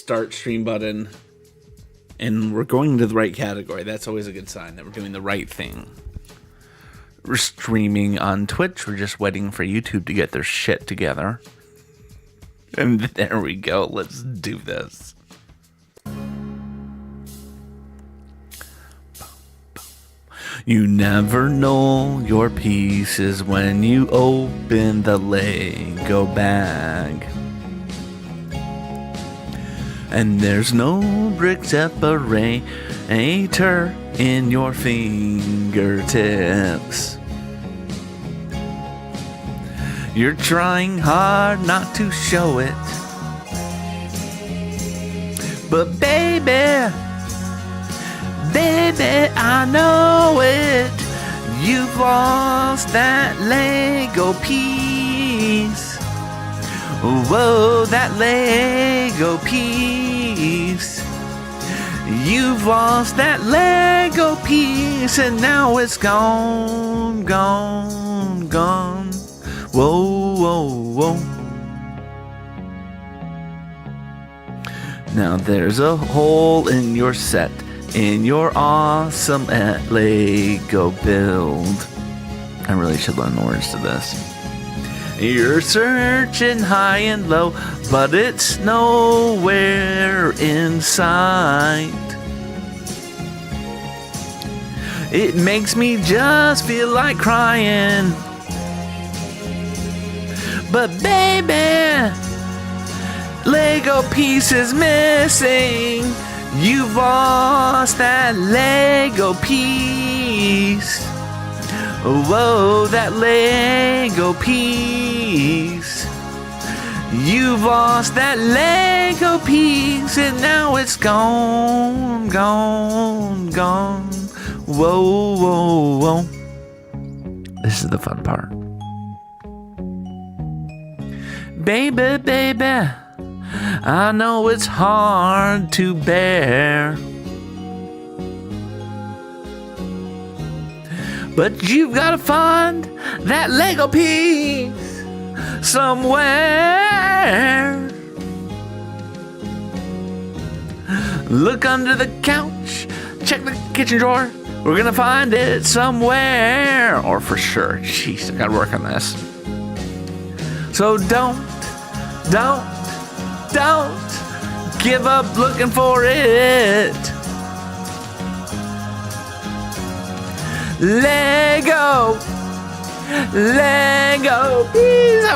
start stream button. And we're going to the right category. That's always a good sign that we're doing the right thing. We're streaming on Twitch. We're just waiting for YouTube to get their shit together. And there we go. Let's do this. You never know your pieces when you open the Lego bag. And there's no brick separator in your fingertips. You're trying hard not to show it. But baby, I know it. You've lost that Lego piece. Whoa, that Lego piece. You've lost that Lego piece, and now it's gone, gone, gone. Whoa, whoa, whoa. Now there's a hole in your set, in your awesome Lego build. I really should learn the words to this. You're searching high and low, but it's nowhere in sight. It makes me just feel like crying. But baby, Lego piece is missing. You've lost that Lego piece. Whoa, that Lego piece. You've lost that Lego piece, and now it's gone, gone, gone. Whoa, whoa, whoa. This is the fun part. Baby, I know it's hard to bear. But you've got to find that Lego piece somewhere. Look under the couch, check the kitchen drawer. We're going to find it somewhere. Or for sure. Jeez, I got to work on this. So don't give up looking for it. Lego piece.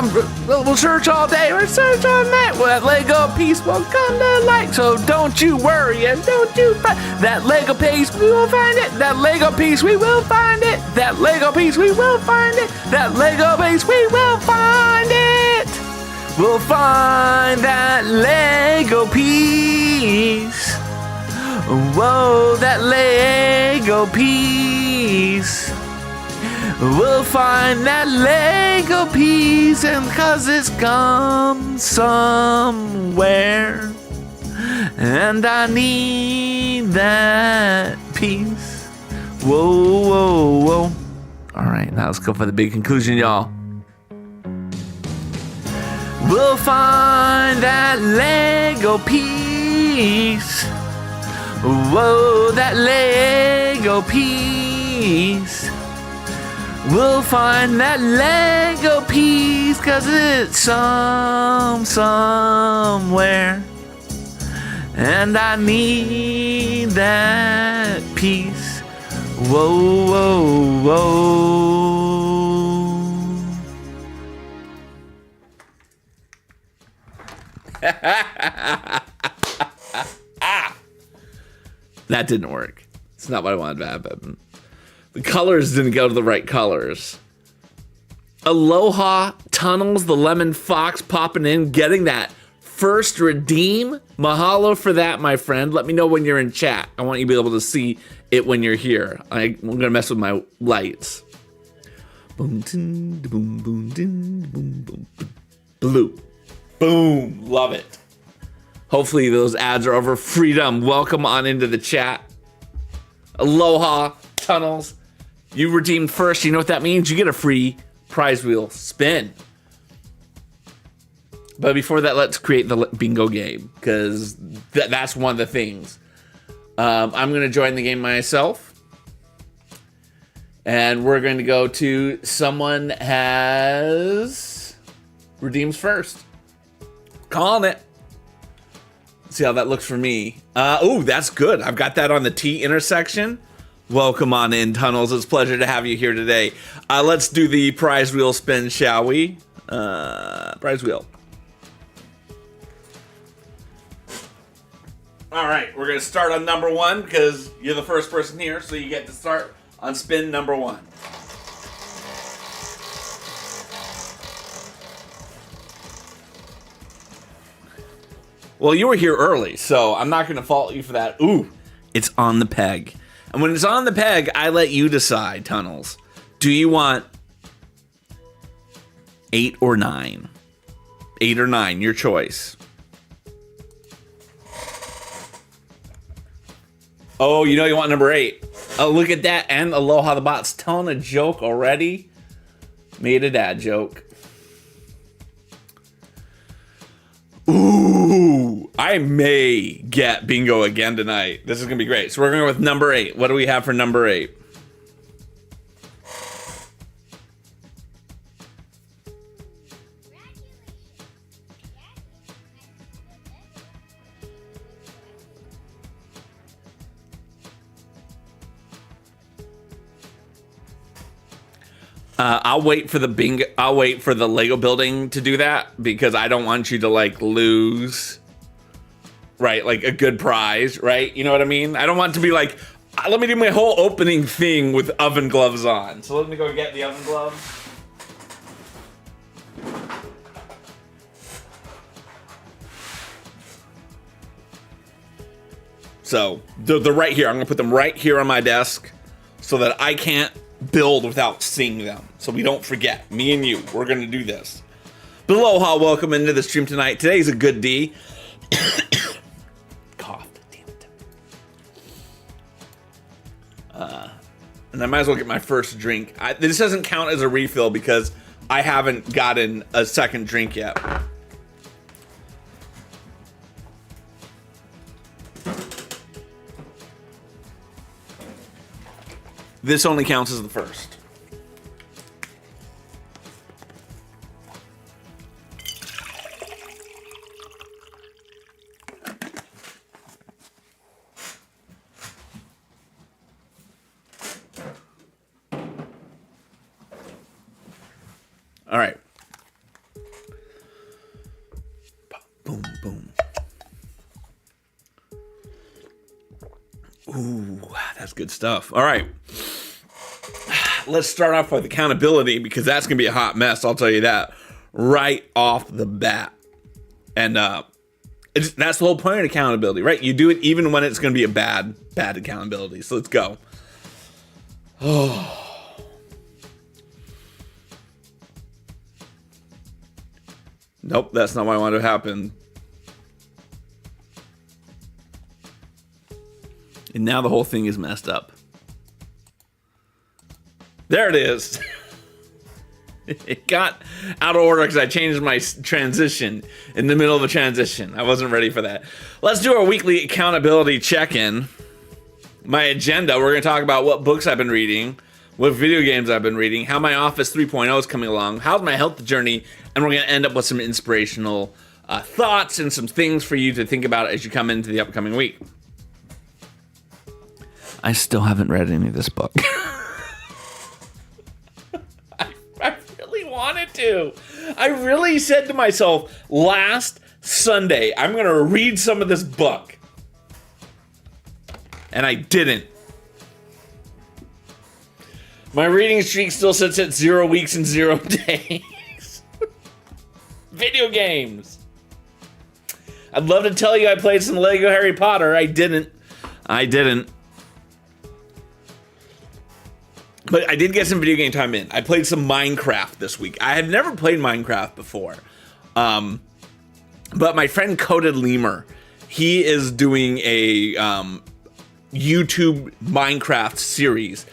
We'll search all day. We'll search all night. Well, that Lego piece will come to light. So don't you worry and don't you fight. That Lego piece, we will find it. That Lego piece, we will find it. That Lego piece, we will find it. That Lego piece, we will find it. We'll find that Lego piece. Whoa, that Lego piece. We'll find that Lego piece, and 'cause it's come somewhere, and I need that piece. Whoa, whoa, whoa. All right, now let's go for the big conclusion, y'all. We'll find that Lego piece. Whoa, that Lego piece. We'll find that Lego piece, 'cause it's somewhere, and I need that piece. Whoa, whoa, whoa. That didn't work. It's not what I wanted to happen. The colors didn't go to the right colors. Aloha Tunnels, the Lemon Fox popping in, getting that first redeem. Mahalo for that, my friend. Let me know when you're in chat. I want you to be able to see it when you're here. I'm going to mess with my lights. Boom, boom, boom, boom, boom, blue. Boom. Love it. Hopefully those ads are over. Freedom. Welcome on into the chat. Aloha Tunnels. You redeemed first. You know what that means? You get a free prize wheel spin. But before that, let's create the bingo game, because that's one of the things. I'm going to join the game myself. And we're going to go to someone has redeems first. Calling it. See how that looks for me. Oh, that's good. I've got that on the T intersection. Welcome on in, Tunnels. It's a pleasure to have you here today. Let's do the prize wheel spin, shall we? Prize wheel. All right, we're going to start on number 1 because you're the first person here, so you get to start on spin number 1. Well, you were here early, so I'm not going to fault you for that. Ooh, it's on the peg. And when it's on the peg, I let you decide, Tunnels. Do you want 8 or 9? 8 or 9, your choice. Oh, you know you want number 8. Oh, look at that. And Aloha the Bot's telling a joke already. Made a dad joke. Ooh, I may get bingo again tonight. This is going to be great. So we're going with number 8. What do we have for number 8? I'll wait for the bingo. I'll wait for the Lego building to do that because I don't want you to like lose, right? Like a good prize, right? You know what I mean? I don't want it to be like, let me do my whole opening thing with oven gloves on. So let me go get the oven gloves. So they're right here. I'm gonna put them right here on my desk so that I can't build without seeing them, so we don't forget. Me and you, we're gonna do this. But aloha, welcome into the stream tonight. Today's a good D. Coughed, damn it. And I might as well get my first drink. This doesn't count as a refill because I haven't gotten a second drink yet. This only counts as the first. All right. Boom, boom. Ooh, that's good stuff. All right. Let's start off with accountability because that's going to be a hot mess. I'll tell you that right off the bat. And that's the whole point of accountability, right? You do it even when it's going to be a bad accountability. So let's go. Oh. Nope, that's not what I wanted to happen. And now the whole thing is messed up. There it is. It got out of order because I changed my transition in the middle of a transition. I wasn't ready for that. Let's do our weekly accountability check-in. My agenda, we're going to talk about what books I've been reading, what video games I've been reading, how my Office 3.0 is coming along, how's my health journey, and we're going to end up with some inspirational thoughts and some things for you to think about as you come into the upcoming week. I still haven't read any of this book. I really wanted to. I really said to myself last Sunday, I'm going to read some of this book. And I didn't. My reading streak still sits at 0 weeks and 0 days. Video games. I'd love to tell you I played some Lego Harry Potter. I didn't. But I did get some video game time in. I played some Minecraft this week. I had never played Minecraft before. But my friend Coded Lemur, he is doing a YouTube Minecraft series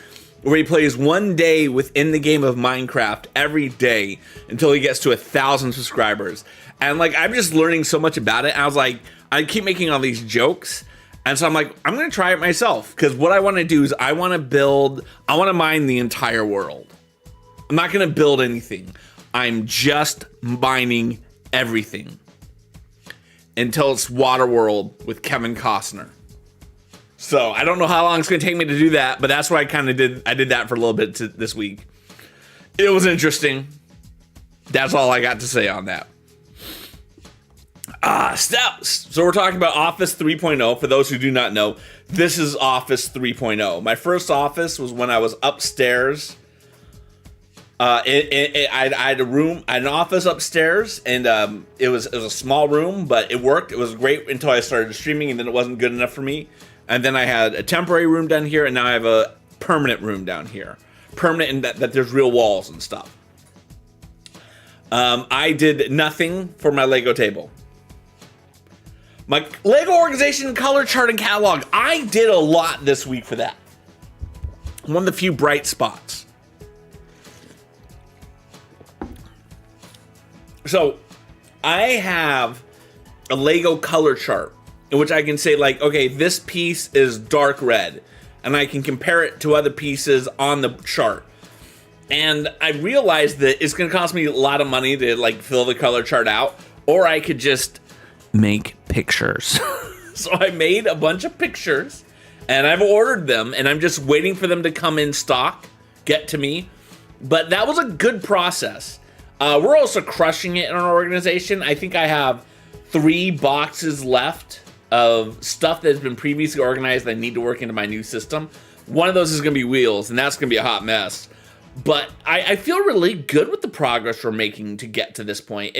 where he plays one day within the game of Minecraft every day until he gets to 1,000 subscribers. And like, I'm just learning so much about it. And I was like, I keep making all these jokes. And so I'm like, I'm going to try it myself. Because what I want to do is I want to mine the entire world. I'm not going to build anything. I'm just mining everything until it's Waterworld with Kevin Costner. So I don't know how long it's going to take me to do that, but that's what I kind of did. I did that for a little bit this week. It was interesting. That's all I got to say on that. Steps. So we're talking about Office 3.0. For those who do not know, this is Office 3.0. My first office was when I was upstairs. I had an office upstairs, and it was a small room, but it worked. It was great until I started streaming, and then it wasn't good enough for me. And then I had a temporary room down here, and now I have a permanent room down here. Permanent in that there's real walls and stuff. I did nothing for my Lego table. My Lego organization, color chart, and catalog. I did a lot this week for that. One of the few bright spots. So, I have a Lego color chart in which I can say, like, okay, this piece is dark red, and I can compare it to other pieces on the chart. And I realized that it's going to cost me a lot of money to, like, fill the color chart out, or I could just make pictures. So I made a bunch of pictures, and I've ordered them, and I'm just waiting for them to come in stock, get to me. But that was a good process. We're also crushing it in our organization. I think I have 3 boxes left of stuff that has been previously organized that I need to work into my new system. One of those is going to be wheels, and that's going to be a hot mess. But I feel really good with the progress we're making to get to this point.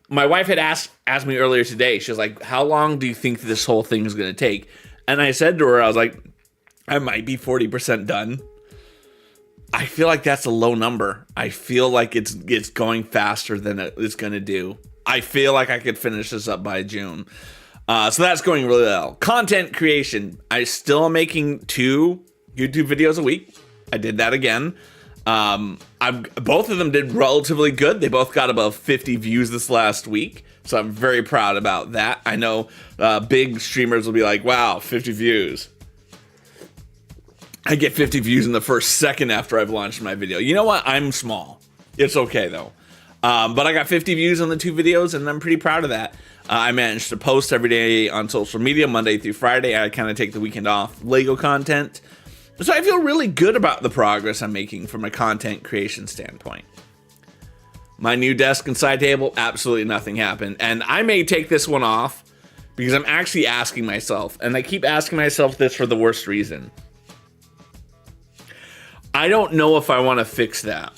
My wife had asked me earlier today. She was like, "How long do you think this whole thing is going to take?" And I said to her, I was like, "I might be 40% done." I feel like that's a low number. I feel like it's going faster than it's going to do. I feel like I could finish this up by June. So that's going really well. Content creation. I still am making 2 YouTube videos a week. I did that again. Both of them did relatively good. They both got above 50 views this last week. So I'm very proud about that. I know big streamers will be like, wow, 50 views. I get 50 views in the first second after I've launched my video. You know what? I'm small. It's okay, though. But I got 50 views on the 2 videos, and I'm pretty proud of that. I managed to post every day on social media, Monday through Friday. I kind of take the weekend off, Lego content. So I feel really good about the progress I'm making from a content creation standpoint. My new desk and side table, absolutely nothing happened. And I may take this one off because I'm actually asking myself, and I keep asking myself this for the worst reason. I don't know if I want to fix that.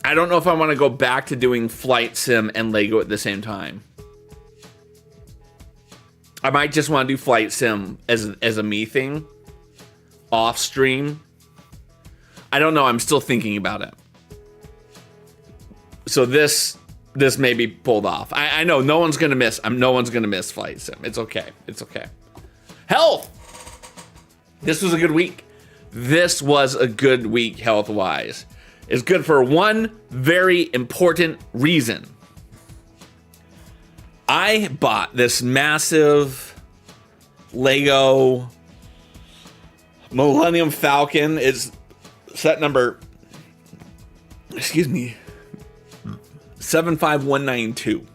I don't know if I want to go back to doing Flight Sim and Lego at the same time. I might just want to do Flight Sim as a me thing, off stream. I don't know. I'm still thinking about it. So this may be pulled off. I know no one's gonna miss. No one's gonna miss Flight Sim. It's okay. It's okay. Health. This was a good week. This was a good week health-wise. It's good for one very important reason. I bought this massive Lego Millennium Falcon. It's set number, 75192.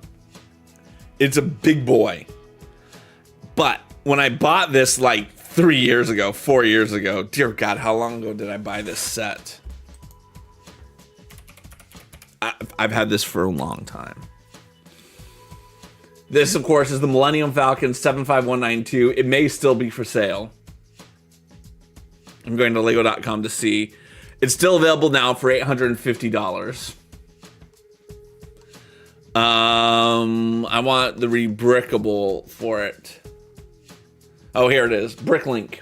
It's a big boy. But when I bought this like 4 years ago, dear God, how long ago did I buy this set? I've had this for a long time. This, of course, is the Millennium Falcon 75192. It may still be for sale. I'm going to lego.com to see. It's still available now for $850. I want the rebrickable for it. Oh, here it is. Bricklink.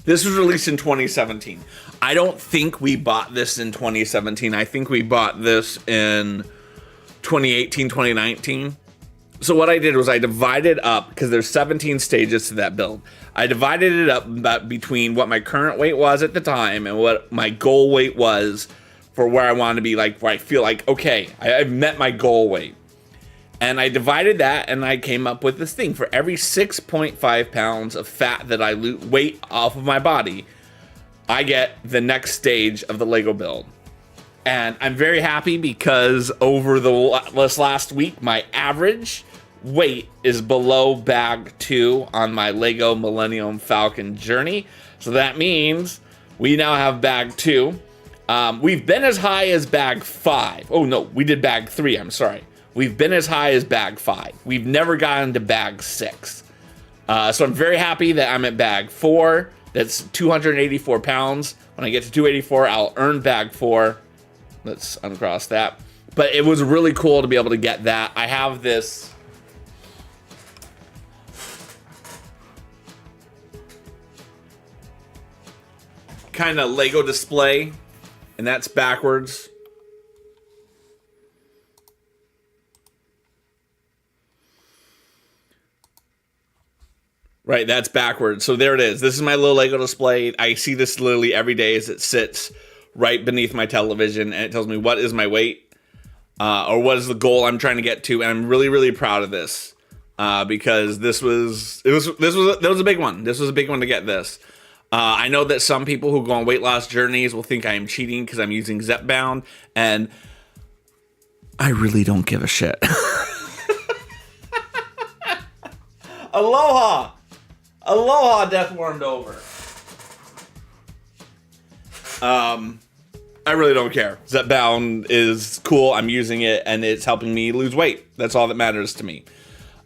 This was released in 2017. I don't think we bought this in 2017. I think we bought this in 2018, 2019. So what I did was I divided up, because there's 17 stages to that build. I divided it up about between what my current weight was at the time and what my goal weight was for where I want to be, like where I feel like, okay, I've met my goal weight. And I divided that, and I came up with this thing. For every 6.5 pounds of fat that I weight off of my body, I get the next stage of the Lego build. And I'm very happy because over this last week, my average weight is below bag 2 on my Lego Millennium Falcon journey. So that means we now have bag 2. We've been as high as bag 5. Oh no, we did bag 3, I'm sorry. We've been as high as bag 5. We've never gotten to bag 6. So I'm very happy that I'm at bag 4. That's 284 pounds. When I get to 284, I'll earn bag 4. Let's uncross that. But it was really cool to be able to get that. I have this kind of Lego display, and that's backwards. Right, that's backwards. So there it is. This is my little Lego display. I see this literally every day as it sits right beneath my television, and it tells me what is my weight or what is the goal I'm trying to get to. And I'm really, really proud of this because this was a big one. This was a big one to get this. I know that some people who go on weight loss journeys will think I am cheating because I'm using Zepbound, and I really don't give a shit. Aloha! Aloha, Death Warmed Over. I really don't care. Zepbound is cool. I'm using it, and it's helping me lose weight. That's all that matters to me.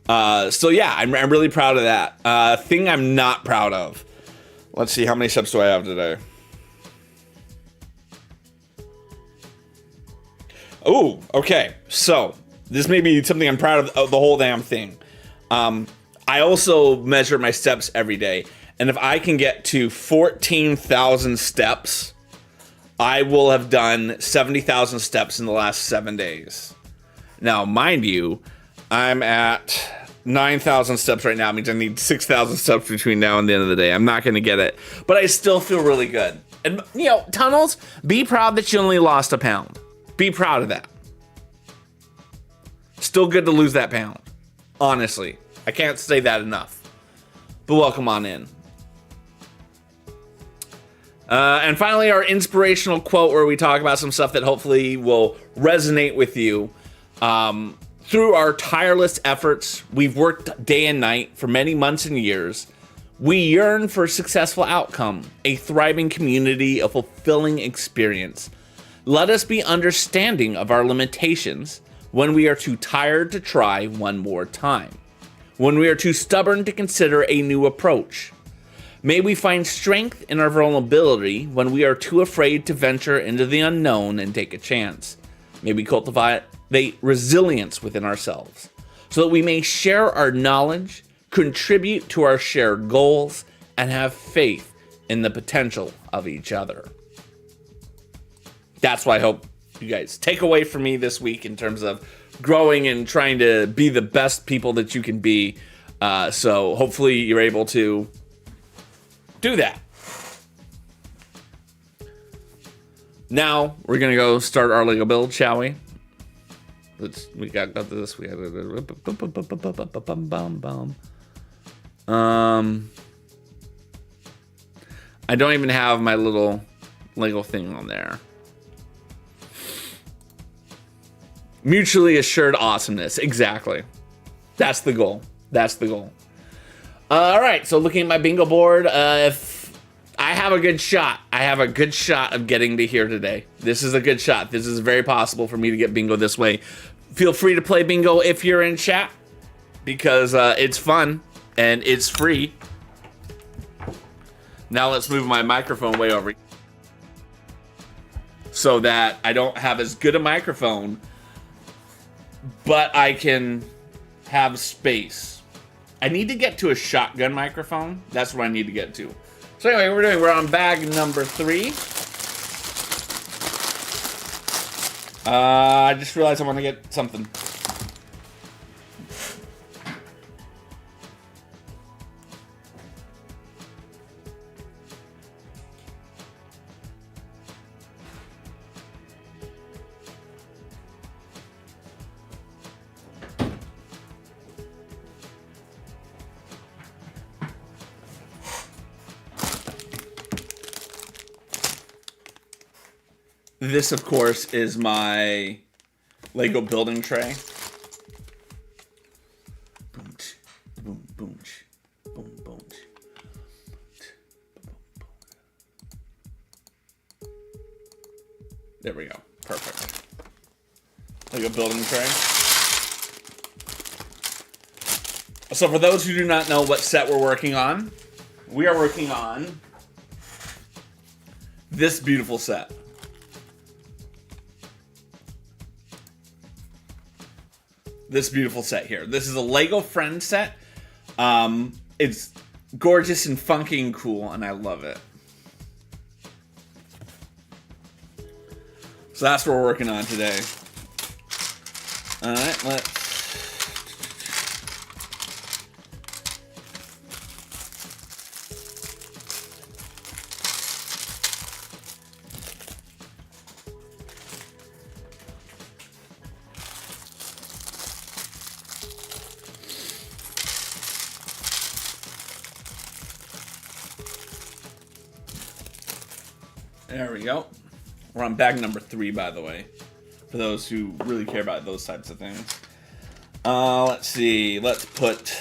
So yeah, I'm really proud of that. Thing I'm not proud of. Let's see, how many steps do I have today? Oh, okay. So this may be something I'm proud of the whole damn thing. I also measure my steps every day, and if I can get to 14,000 steps, I will have done 70,000 steps in the last 7 days. Now, mind you, I'm at 9,000 steps right now. It means I need 6,000 steps between now and the end of the day. I'm not going to get it, but I still feel really good. And, you know, Tunnels, be proud that you only lost a pound. Be proud of that. Still good to lose that pound. Honestly. I can't say that enough. But welcome on in. And finally, our inspirational quote where we talk about some stuff that hopefully will resonate with you. Through our tireless efforts, we've worked day and night for many months and years. We yearn for a successful outcome, a thriving community, a fulfilling experience. Let us be understanding of our limitations when we are too tired to try one more time. When we are too stubborn to consider a new approach. May we find strength in our vulnerability when we are too afraid to venture into the unknown and take a chance. May we cultivate resilience within ourselves so that we may share our knowledge, contribute to our shared goals, and have faith in the potential of each other. That's what I hope you guys take away from me this week in terms of growing and trying to be the best people that you can be. So hopefully you're able to do that. Now we're gonna go start our Lego build, shall we? We got this. We got I don't even have my little Lego thing on there. Mutually assured awesomeness. Exactly. That's the goal. That's the goal. All right. So looking at my bingo board, if I have a good shot, of getting to here today. This is a good shot. This is very possible for me to get bingo this way. Feel free to play bingo if you're in chat because it's fun and it's free. Now let's move my microphone way over so that I don't have as good a microphone, but I can have space. I need to get to a shotgun microphone. That's what I need to get to. So anyway, we're on bag number 3. I just realized I want to get something. This, of course, is my Lego building tray. Boom, boom, boom, boom, boom. There we go. Perfect. Lego building tray. So for those who do not know what set we're working on, we are working on this beautiful set. This beautiful set here. This is a Lego Friends set. It's gorgeous and funky and cool, and I love it. So that's what we're working on today. All right, let's. There we go. We're on bag number 3, by the way, for those who really care about those types of things. Let's see. Let's put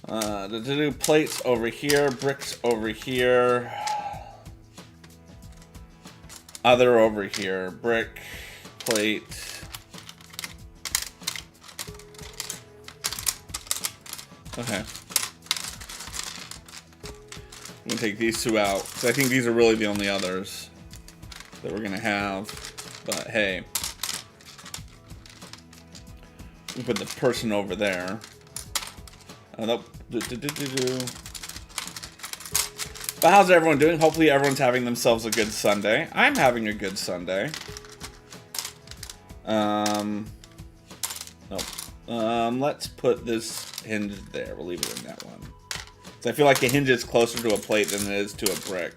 the plates over here, bricks over here, other over here, brick, plate. Okay. I'm gonna take these 2 out, because I think these are really the only others that we're gonna have. But hey, we put the person over there. Nope. But how's everyone doing? Hopefully everyone's having themselves a good Sunday. I'm having a good Sunday. Nope. Let's put this hinge there. We'll leave it in that one. So I feel like a hinge is closer to a plate than it is to a brick.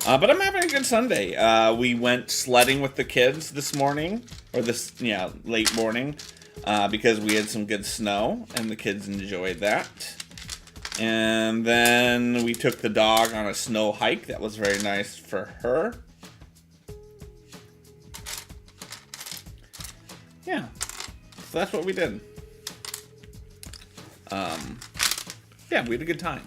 But I'm having a good Sunday. We went sledding with the kids this morning, or late morning, because we had some good snow, and the kids enjoyed that. And then we took the dog on a snow hike. That was very nice for her. Yeah, so that's what we did. Yeah, we had a good time.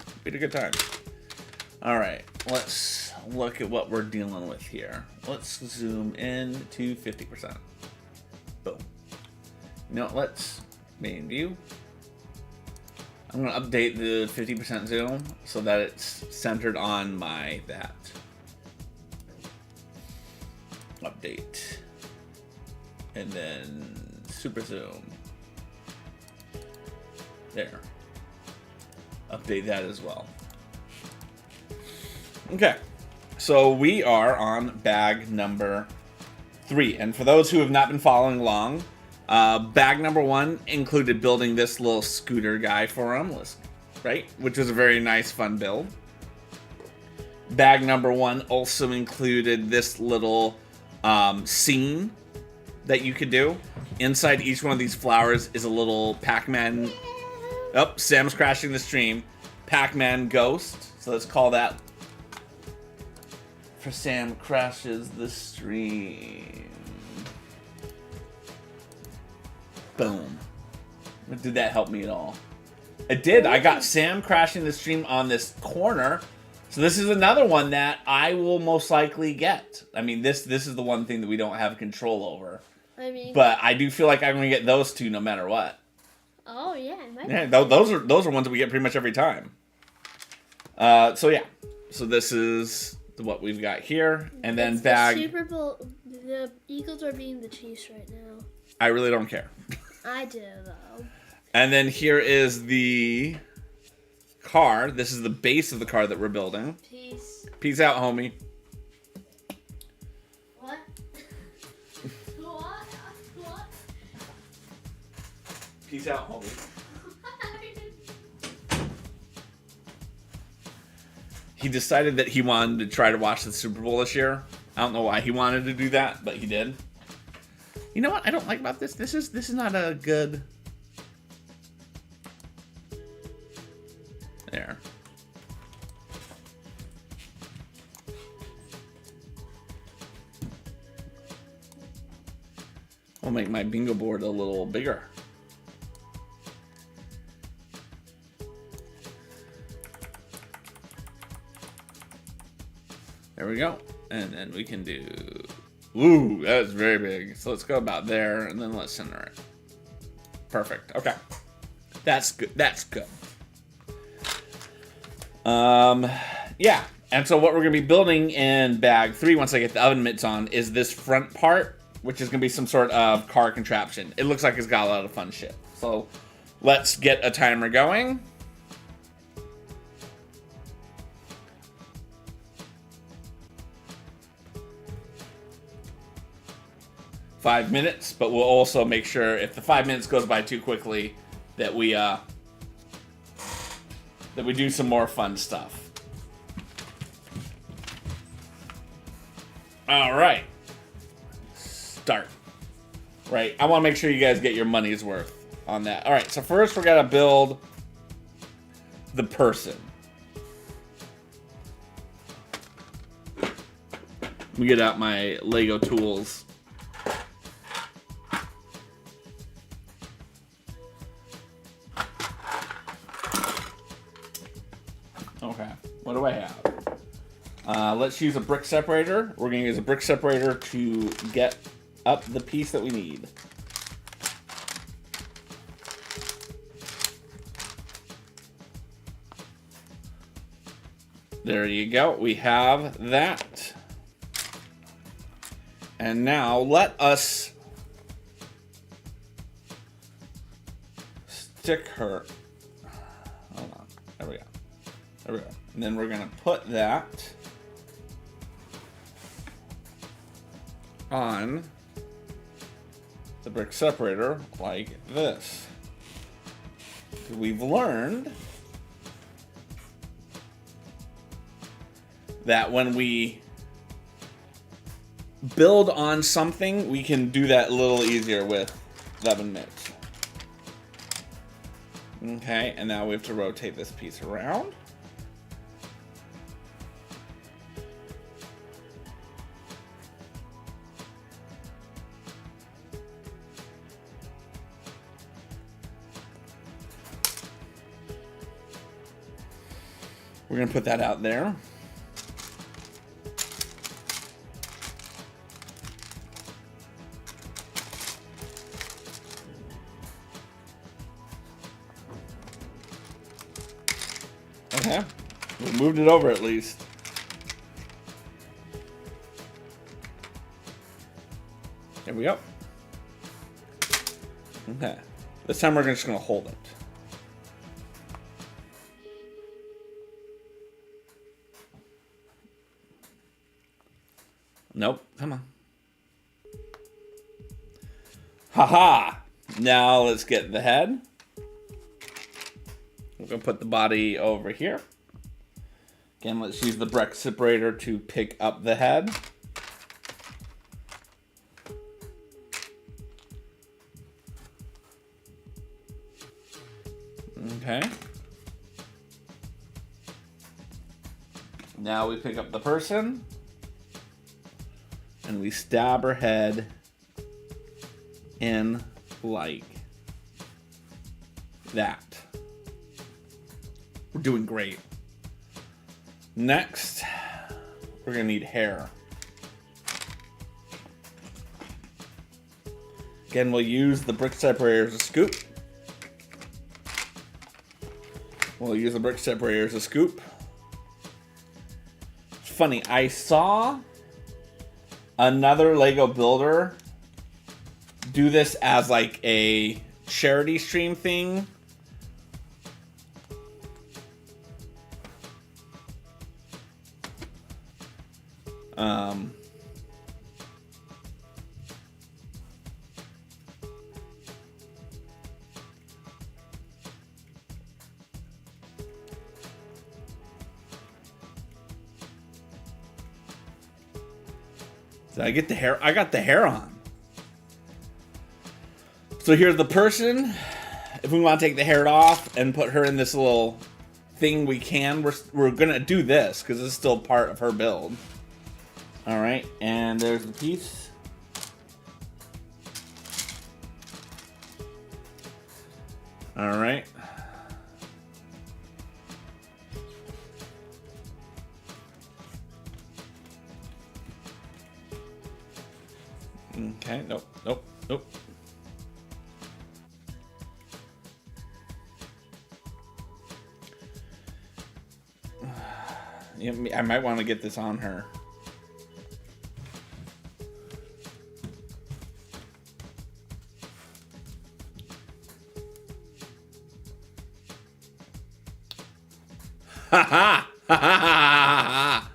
All right, let's look at what we're dealing with here. Let's zoom in to 50%. Boom. Let's main view. I'm gonna update the 50% zoom so that it's centered on that. Update. And then super zoom. There. Update that as well. Okay, so we are on bag number 3, and for those who have not been following along, bag number 1 included building this little scooter guy for him, right? Which was a very nice, fun build. Bag number 1 also included this little scene that you could do. Inside each one of these flowers is a little Pac-Man. Oh, Sam's crashing the stream. Pac-Man ghost. So let's call that for Sam crashes the stream. Boom. Did that help me at all? It did. I got Sam crashing the stream on this corner. So this is another one that I will most likely get. I mean, this is the one thing that we don't have control over. But I do feel like I'm going to get those 2 no matter what. Oh yeah, those are ones that we get pretty much every time. So yeah, so this is what we've got here, and then bag. The Super Bowl. The Eagles are beating the Chiefs right now. I really don't care. I do though. And then here is the car. This is the base of the car that we're building. Peace out, homie. What? What? Peace out, homie. He decided that he wanted to try to watch the Super Bowl this year. I don't know why he wanted to do that, but he did. You know what I don't like about this? This is not a good. There. I'll make my bingo board a little bigger. There we go. And then we can do... Ooh, that's very big. So let's go about there, and then let's center it. Perfect. Okay. That's good. That's good. Yeah. And so what we're going to be building in bag 3, once I get the oven mitts on, is this front part, which is going to be some sort of car contraption. It looks like it's got a lot of fun shit. So let's get a timer going. $5 minutes, but we'll also make sure if the 5 minutes goes by too quickly that we do some more fun stuff. All right, start. Right, I want to make sure you guys get your money's worth on that. All right, so first we're gonna build the person. Let me get out my Lego tools. Okay, what do I have? Let's use a brick separator. We're going to use a brick separator to get up the piece that we need. There you go. We have that. And now let us stick her. Hold on. There we go. There we go. And then we're going to put that on the brick separator like this. We've learned that when we build on something, we can do that a little easier with 11 mitts. Okay, and now we have to rotate this piece around. We're going to put that out there. Okay, we moved it over at least. There we go. Okay, this time we're just going to hold it. Nope, come on. Haha! Now let's get the head. We're gonna put the body over here. Again, let's use the brick separator to pick up the head. Okay. Now we pick up the person. And we stab her head in like that. We're doing great. Next, we're gonna need hair. Again, we'll use the brick separator as a scoop. We'll use the brick separator as a scoop. It's funny, I saw another Lego builder do this as like a charity stream thing. Did I get the hair? I got the hair on. So here's the person. If we want to take the hair off and put her in this little thing, we can. We're gonna do this because it's still part of her build. All right, and there's the piece. All right. Okay, nope. I might want to get this on her. Ha ha! Ha ha!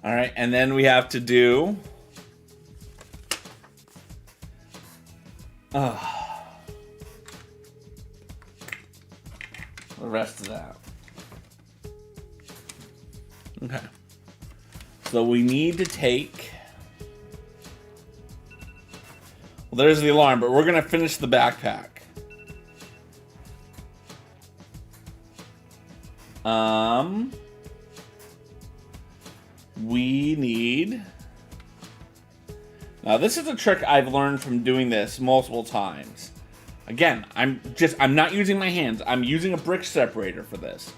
All right, and then we have to do the rest of that. Okay. So we need to take... Well, there's the alarm, but we're going to finish the backpack. We need... Now, this is a trick I've learned from doing this multiple times. Again, I'm not using my hands. I'm using a brick separator for this.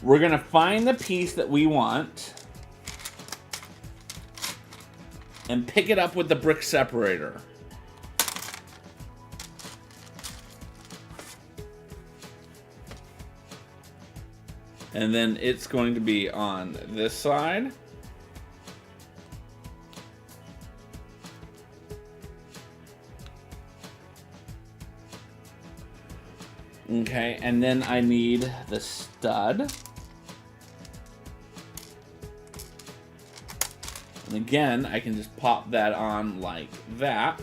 We're going to find the piece that we want and pick it up with the brick separator. And then it's going to be on this side. Okay, and then I need the stud. And again, I can just pop that on like that.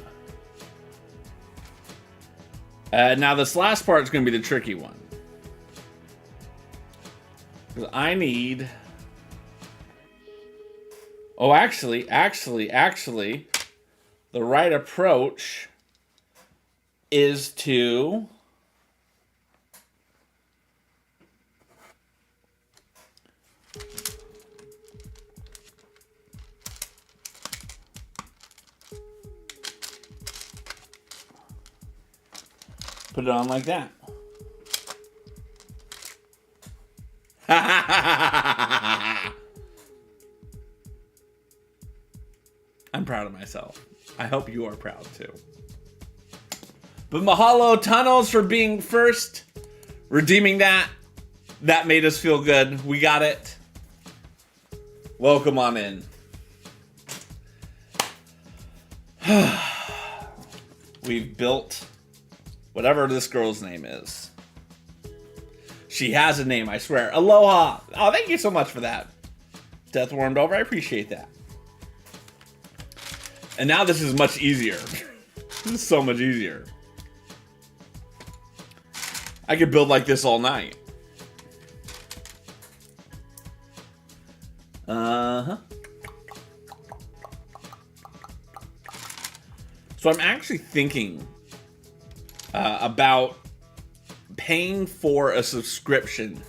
Now this last part is going to be the tricky one. Because I need... Oh, actually, the right approach is to... Put it on like that. I'm proud of myself. I hope you are proud too. But mahalo Tunnels for being first, redeeming that. That made us feel good. We got it. Welcome on in. We've built whatever this girl's name is. She has a name, I swear. Aloha. Oh, thank you so much for that. Death Warmed Over, I appreciate that. And now this is much easier. This is so much easier. I could build like this all night. Uh-huh. So I'm actually thinking about paying for a subscription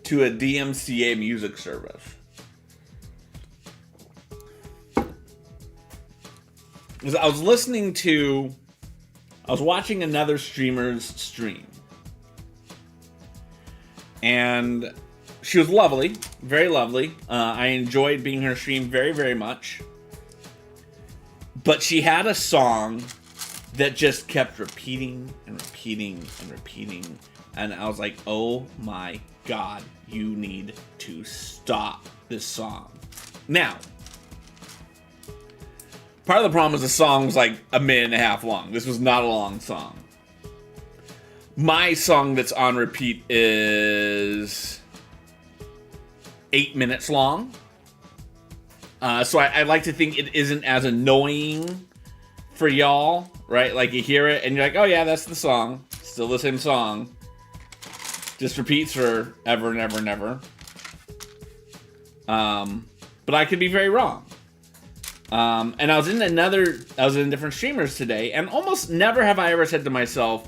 to a DMCA music service. Because I was watching another streamer's stream. And she was lovely, very lovely. I enjoyed being her stream very, very much. But she had a song that just kept repeating and repeating and repeating. And I was like, oh my God, you need to stop this song. Now, part of the problem is the song was like a minute and a half long. This was not a long song. My song that's on repeat is 8 minutes long. So I like to think it isn't as annoying for y'all, right? Like you hear it and you're like, oh yeah, that's the song. Still the same song. Just repeats for ever and ever and ever. But I could be very wrong. And I was in different streamers today, and almost never have I ever said to myself,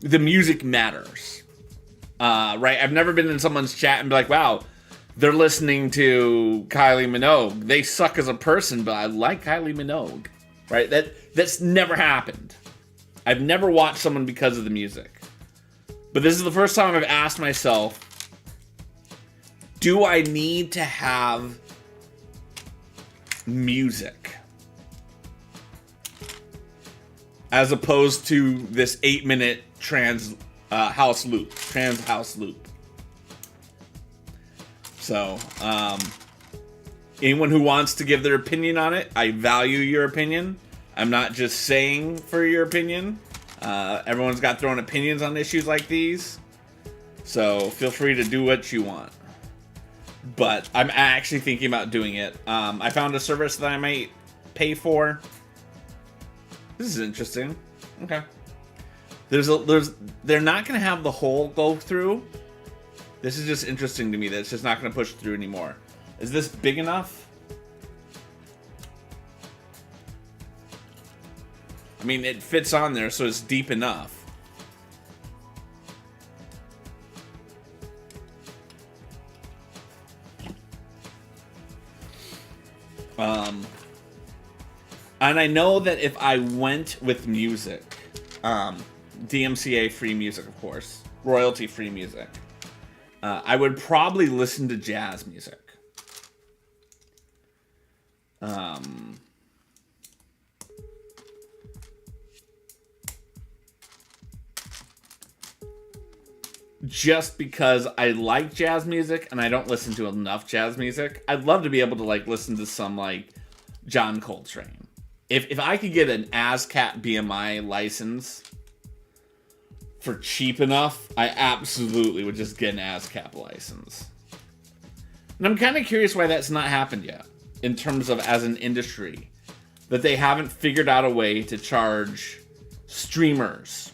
the music matters. Right? I've never been in someone's chat and be like, wow, they're listening to Kylie Minogue. They suck as a person, but I like Kylie Minogue. Right? That's never happened. I've never watched someone because of the music. But this is the first time I've asked myself, do I need to have music as opposed to this 8-minute trans house loop? So, anyone who wants to give their opinion on it, I value your opinion. I'm not just saying for your opinion. Everyone's got their own opinions on issues like these. So feel free to do what you want. But I'm actually thinking about doing it. I found a service that I might pay for. This is interesting. Okay. They're not going to have the whole go through. This is just interesting to me that it's just not going to push through anymore. Is this big enough? I mean, it fits on there, so it's deep enough. And I know that if I went with music, DMCA free music, of course, royalty free music, I would probably listen to jazz music. Just because I like jazz music and I don't listen to enough jazz music. I'd love to be able to like listen to some like John Coltrane. If I could get an ASCAP BMI license for cheap enough, I absolutely would just get an ASCAP license. And I'm kind of curious why that's not happened yet in terms of as an industry, that they haven't figured out a way to charge streamers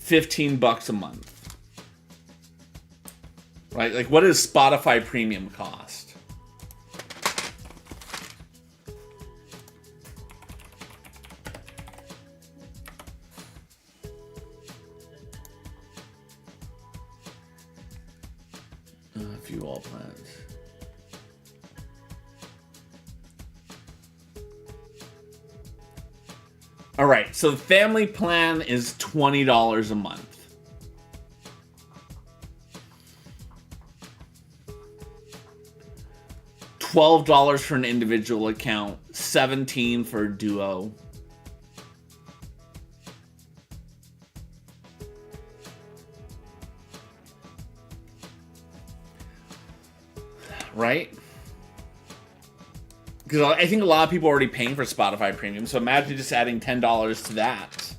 $15 a month. Right? Like, what does Spotify Premium cost? View all plans. All right, so the family plan is $20 a month. $12 for an individual account, $17 for a duo. Right? Because I think a lot of people are already paying for Spotify Premium, so imagine just adding $10 to that.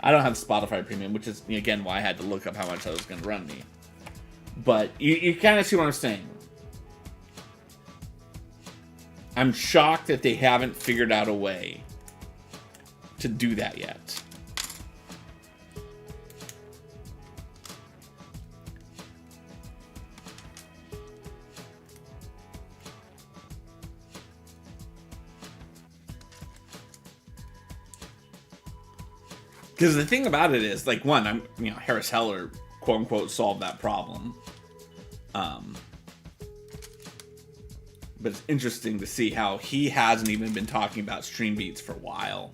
I don't have Spotify Premium, which is, again, why I had to look up how much that was going to run me. But you kind of see what I'm saying. I'm shocked that they haven't figured out a way to do that yet. Because the thing about it is, like, one, Harris Heller, quote unquote, solved that problem. But it's interesting to see how he hasn't even been talking about stream beats for a while.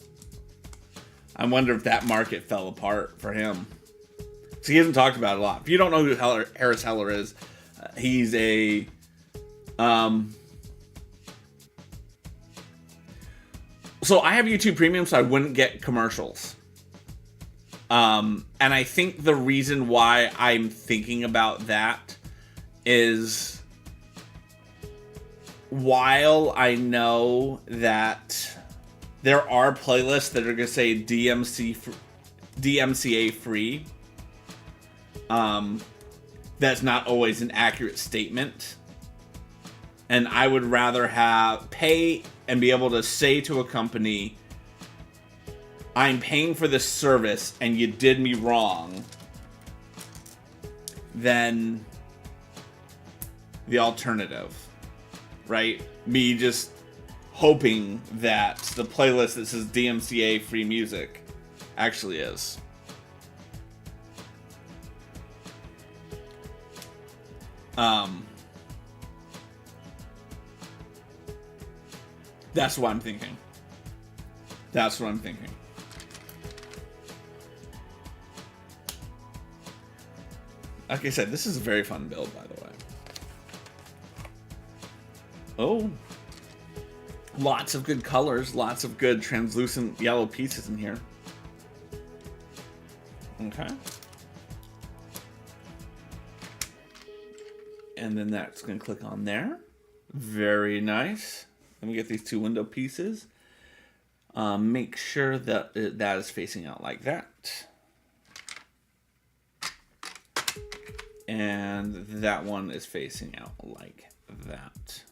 I wonder if that market fell apart for him. So he hasn't talked about it a lot. If you don't know who Harris Heller is, he's a so I have YouTube Premium, so I wouldn't get commercials. And I think the reason why I'm thinking about that is, while I know that there are playlists that are going to say DMCA free, that's not always an accurate statement. And I would rather pay and be able to say to a company, I'm paying for this service and you did me wrong, than the alternative. Right? Me just hoping that the playlist that says DMCA free music actually is. That's what I'm thinking. That's what I'm thinking. Like I said, this is a very fun build, by the way. Oh. Lots of good colors. Lots of good translucent yellow pieces in here. Okay. And then that's going to click on there. Very nice. Let me get these two window pieces. Make sure that that is facing out like that. And that one is facing out like that.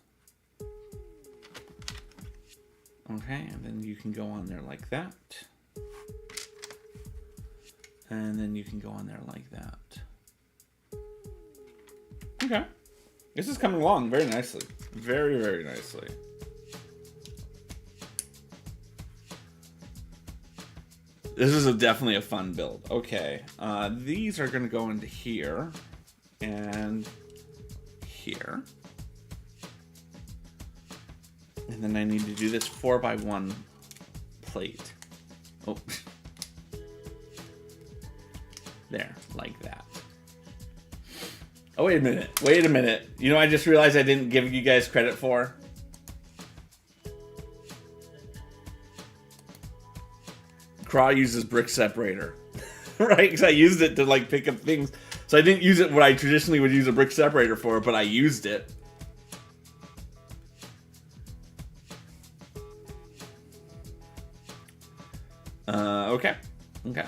Okay, and then you can go on there like that. And then you can go on there like that. Okay. This is coming along very nicely. Very, very nicely. This is definitely a fun build. Okay. These are going to go into here. And here. And then I need to do this 4x1 plate. Oh. There, like that. Oh, wait a minute. Wait a minute. You know, I just realized I didn't give you guys credit for. Craw uses brick separator. Right? Because I used it to, like, pick up things. So I didn't use it what I traditionally would use a brick separator for, but I used it. Okay. Okay.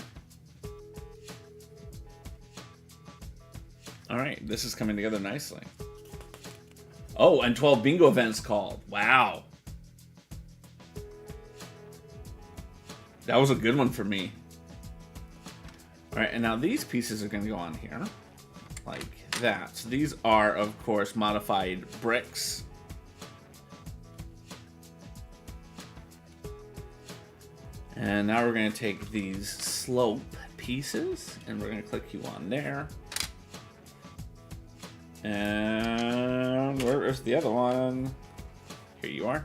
All right, this is coming together nicely. Oh, and 12 bingo events called. Wow. That was a good one for me. All right, and now these pieces are going to go on here like that. So these are, of course, modified bricks. And now we're going to take these slope pieces and we're going to click you on there. And where is the other one? Here you are.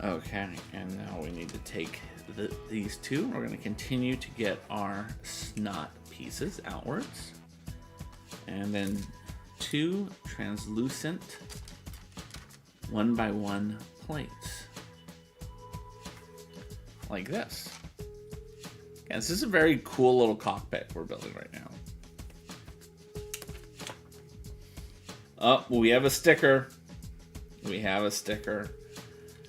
Okay, and now we need to take these two. We're going to continue to get our snot pieces outwards. And then two translucent 1x1 plates. Like this. Yeah, this is a very cool little cockpit we're building right now. Oh, we have a sticker. We have a sticker.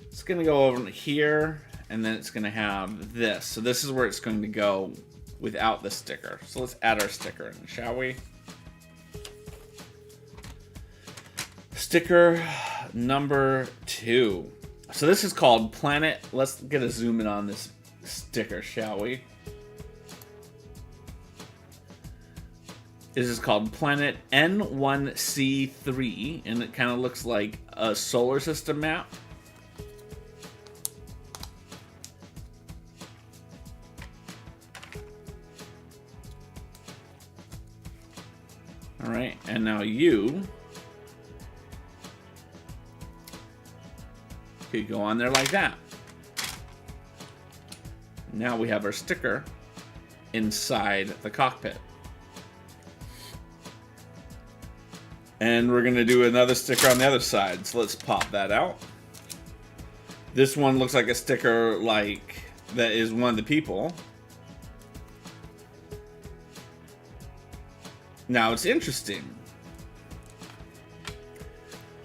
It's going to go over here, and then it's going to have this. So this is where it's going to go without the sticker. So let's add our sticker in, shall we? Sticker number 2. So this is called Planet. Let's get a zoom in on this sticker, shall we? This is called Planet N1C3, and it kind of looks like a solar system map. All right, and now you could go on there like that. Now we have our sticker inside the cockpit. And we're gonna do another sticker on the other side. So let's pop that out. This one looks like a sticker like that is one of the people. Now it's interesting.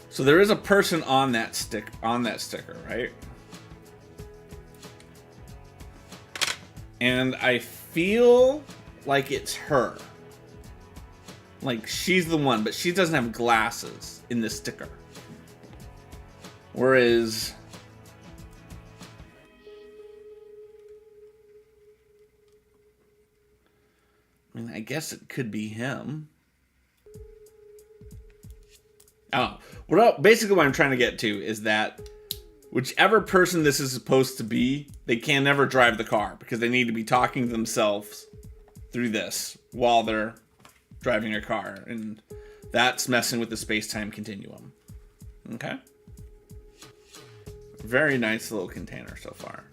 So there is a person on that sticker, right? And I feel like it's her. Like she's the one, but she doesn't have glasses in the sticker. Whereas I mean, I guess it could be him. Oh, basically what I'm trying to get to is that whichever person this is supposed to be, they can never drive the car because they need to be talking to themselves through this while they're driving a car. And That's messing with the space-time continuum. Okay. Very nice little container so far.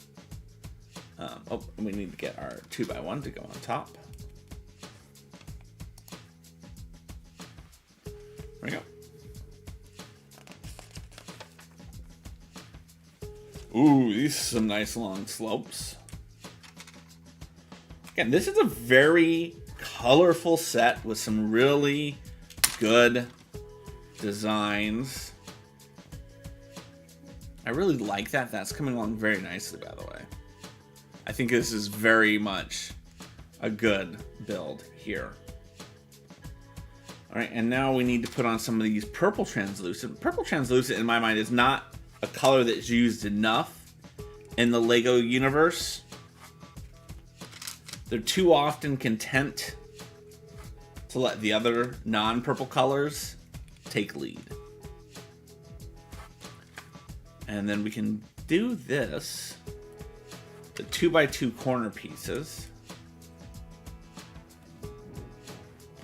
Oh, we need to get our 2x1 to go on top. There we go. Ooh, these are some nice long slopes. Again, this is a very colorful set with some really good designs. I really like that. That's coming along very nicely, by the way. I think this is very much a good build here. All right, and now we need to put on some of these purple translucent. Purple translucent, in my mind, is not a color that's used enough in the Lego universe. They're too often content to let the other non-purple colors take lead. And then we can do this, the 2x2 corner pieces.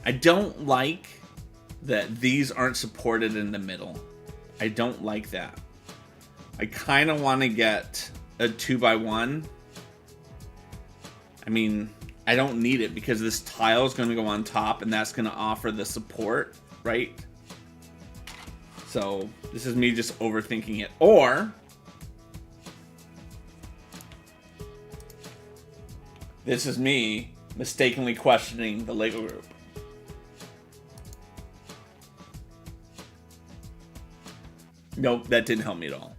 I don't like that these aren't supported in the middle. I don't like that. I kind of want to get a 2x1. I mean, I don't need it because this tile is going to go on top and that's going to offer the support, right? So this is me just overthinking it. Or this is me mistakenly questioning the Lego group. Nope, that didn't help me at all.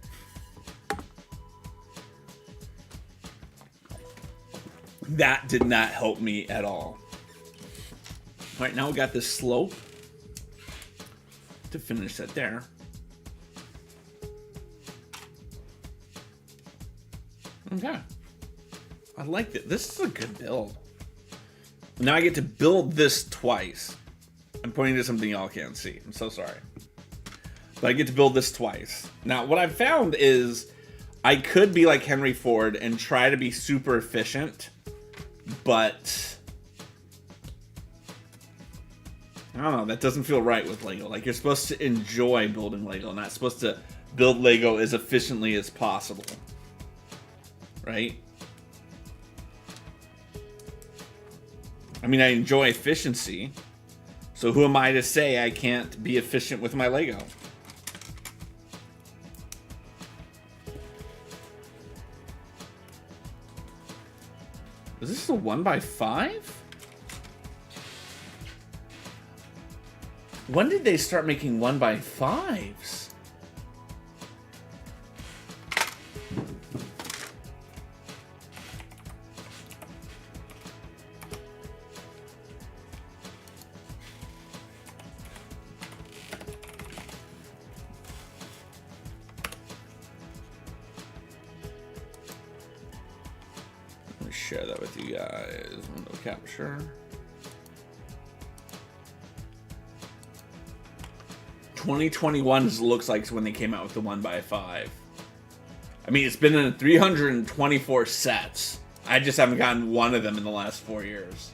That did not help me at all. All right, now we got this slope to finish that there. Okay. I like it. This is a good build. Now I get to build this twice. I'm pointing to something y'all can't see. I'm so sorry. But I get to build this twice. Now, what I've found is I could be like Henry Ford and try to be super efficient, but I don't know, that doesn't feel right with Lego. Like, you're supposed to enjoy building Lego, not supposed to build Lego as efficiently as possible. Right? I mean, I enjoy efficiency, so who am I to say I can't be efficient with my Lego? Is this a 1x5? When did they start making 1x5s? Share that with you guys. Window capture. 2021 looks like when they came out with the 1x5. I mean, it's been in 324 sets. I just haven't gotten one of them in the last 4 years.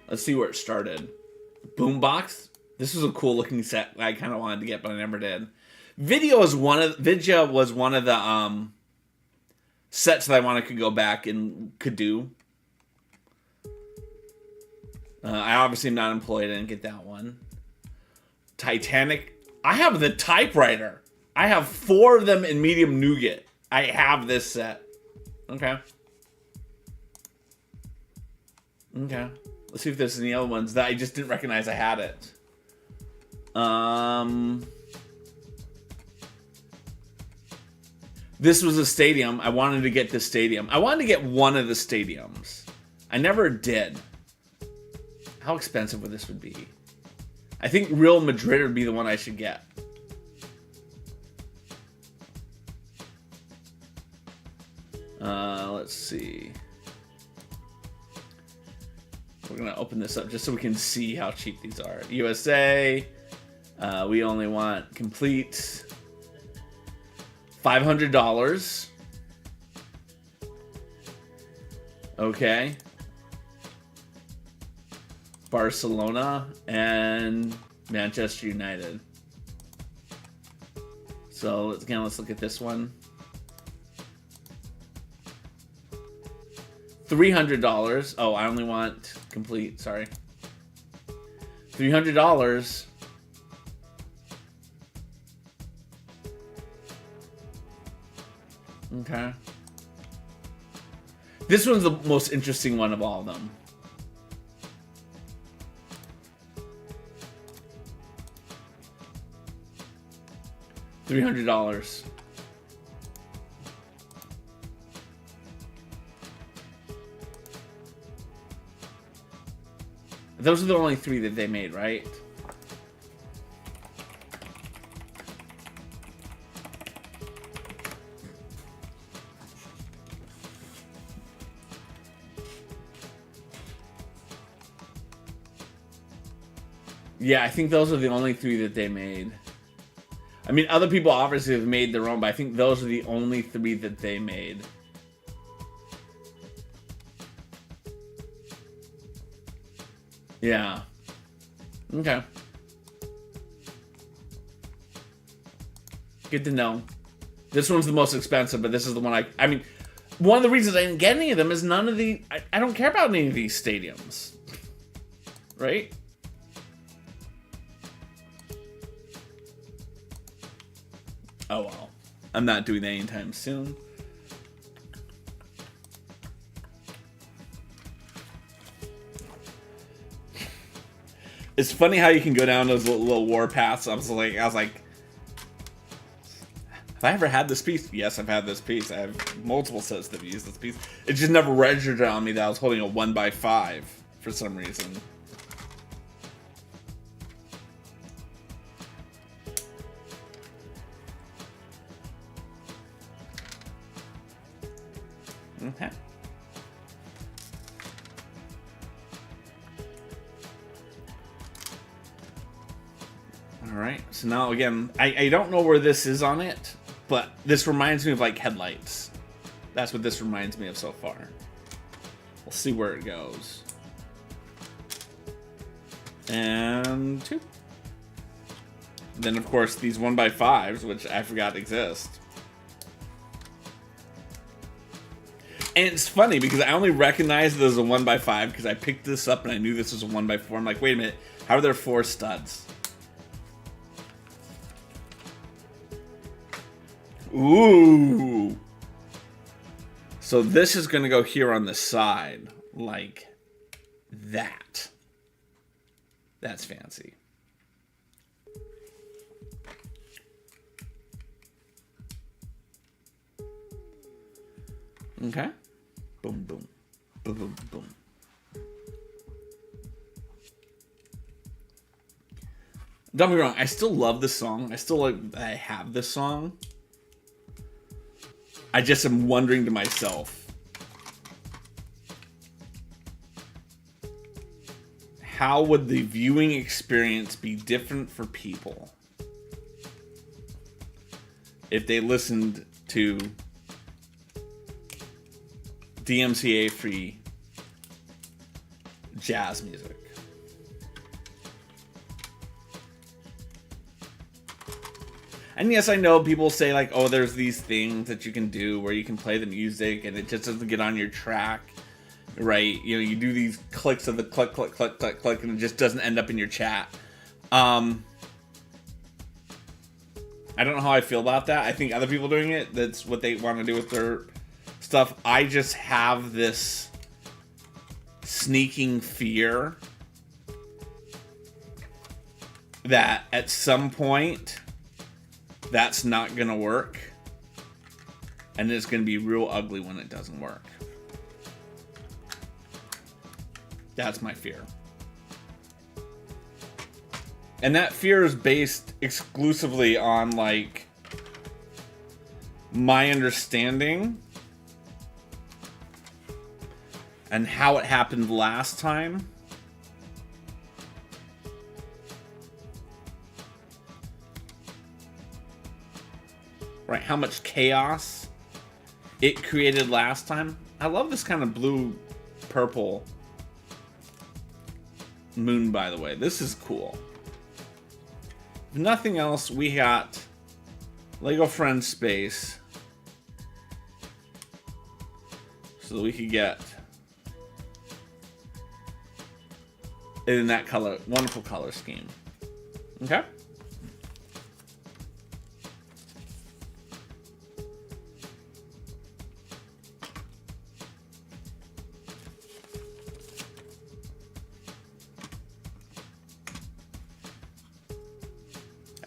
Let's see where it started. Boombox. This was a cool looking set I kind of wanted to get, but I never did. Vidya was one of the sets that I wanted to go back and could do. I obviously am not employed. I didn't get that one. Titanic. I have the typewriter. I have 4 of them in medium nougat. I have this set. Okay. Okay. Let's see if there's any other ones that I just didn't recognize I had it. This was a stadium. I wanted to get this stadium. I wanted to get one of the stadiums. I never did. How expensive would this would be? I think Real Madrid would be the one I should get. Let's see. We're going to open this up just so we can see how cheap these are. USA. We only want complete $500. Okay. Barcelona and Manchester United. So again, let's look at this one. $300. Oh, I only want complete. Sorry. $300. Okay. This one's the most interesting one of all of them. $300. Those are the only 3 that they made, right? Yeah, I think those are the only 3 that they made. I mean, other people obviously have made their own, but I think those are the only 3 that they made. Yeah. Okay. Good to know. This one's the most expensive, but this is the one I mean, one of the reasons I didn't get any of them is none of the... I don't care about any of these stadiums. Right? Oh well. I'm not doing that anytime soon. It's funny how you can go down those little war paths. I was like, have I ever had this piece? Yes, I've had this piece. I have multiple sets that have used this piece. It just never registered on me that I was holding a 1x5 for some reason. Okay. Alright, so now again, I don't know where this is on it, but this reminds me of like headlights. That's what this reminds me of so far. We'll see where it goes. And 2. Then of course these 1x5s, which I forgot exist. And it's funny because I only recognized it as a 1x5 because I picked this up and I knew this was a 1x4. I'm like, wait a minute, how are there 4 studs? Ooh. So this is going to go here on the side, like that. That's fancy. Okay. Boom, boom. Boom, boom, boom. Don't be wrong, I still love this song. I have this song. I just am wondering to myself, how would the viewing experience be different for people if they listened to DMCA-free jazz music? And yes, I know people say like, oh, there's these things that you can do where you can play the music and it just doesn't get on your track, right? You know, you do these clicks of the click, click, click, click, click, and it just doesn't end up in your chat. I don't know how I feel about that. I think other people doing it, that's what they want to do with their stuff. I just have this sneaking fear that at some point that's not gonna work, and it's gonna be real ugly when it doesn't work. That's my fear. And that fear is based exclusively on like my understanding and how it happened last time. Right, how much chaos it created last time. I love this kind of blue purple moon, by the way. This is cool. If nothing else, we got Lego Friends Space. So that we could get it in that color, wonderful color scheme. Okay?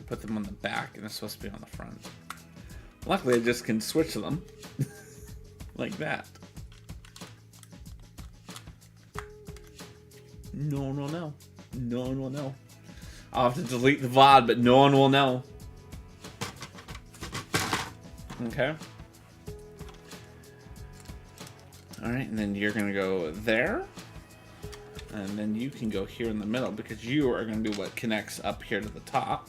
Put them on the back and they're supposed to be on the front. Luckily, I just can switch them like that. No, no, no. No one will know. I'll have to delete the VOD, but no one will know. Okay. Alright, and then you're going to go there. And then you can go here in the middle because you are going to be what connects up here to the top.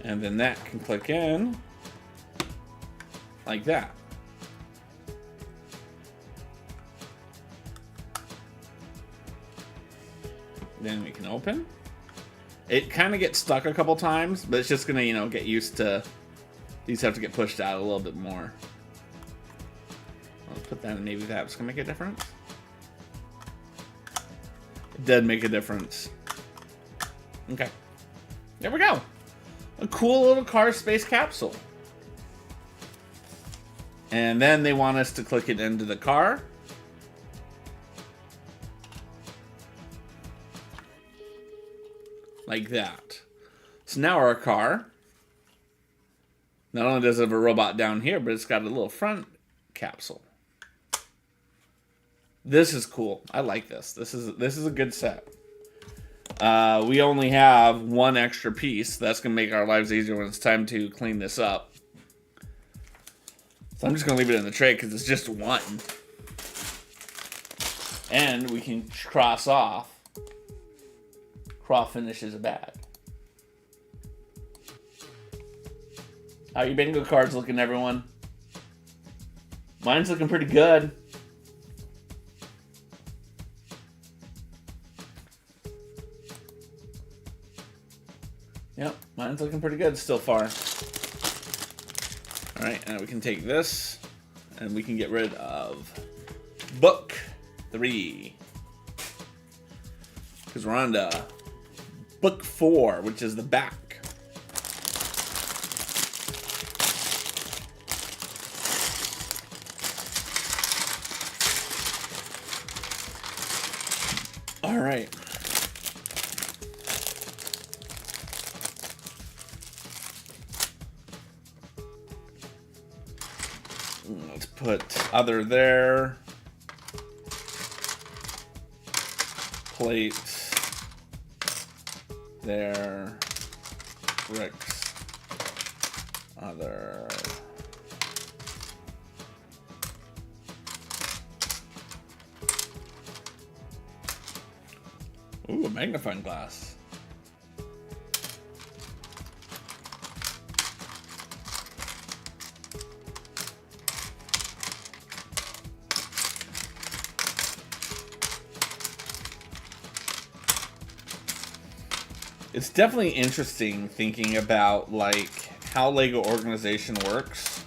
And then that can click in like that. Then we can open. It kind of gets stuck a couple times, but it's just gonna, you know, get used to. These have to get pushed out a little bit more. I'll put that in, maybe that's gonna make a difference. It did make a difference. Okay. There we go. A cool little car space capsule. And then they want us to click it into the car. Like that. So now our car, not only does it have a robot down here, but it's got a little front capsule. This is cool. I like this. This is a good set. We only have one extra piece. That's going to make our lives easier when it's time to clean this up. So I'm just going to leave it in the tray because it's just one. And we can cross off. Cross finishes a bag. How your bingo cards looking, everyone? Mine's looking pretty good. Yep, mine's looking pretty good still far. Alright, and we can take this, and we can get rid of book 3. Because we're on to book 4, which is the back. Alright. Let's put other there. Plates. There. Bricks. Other. Ooh, a magnifying glass. It's definitely interesting thinking about like how Lego organization works.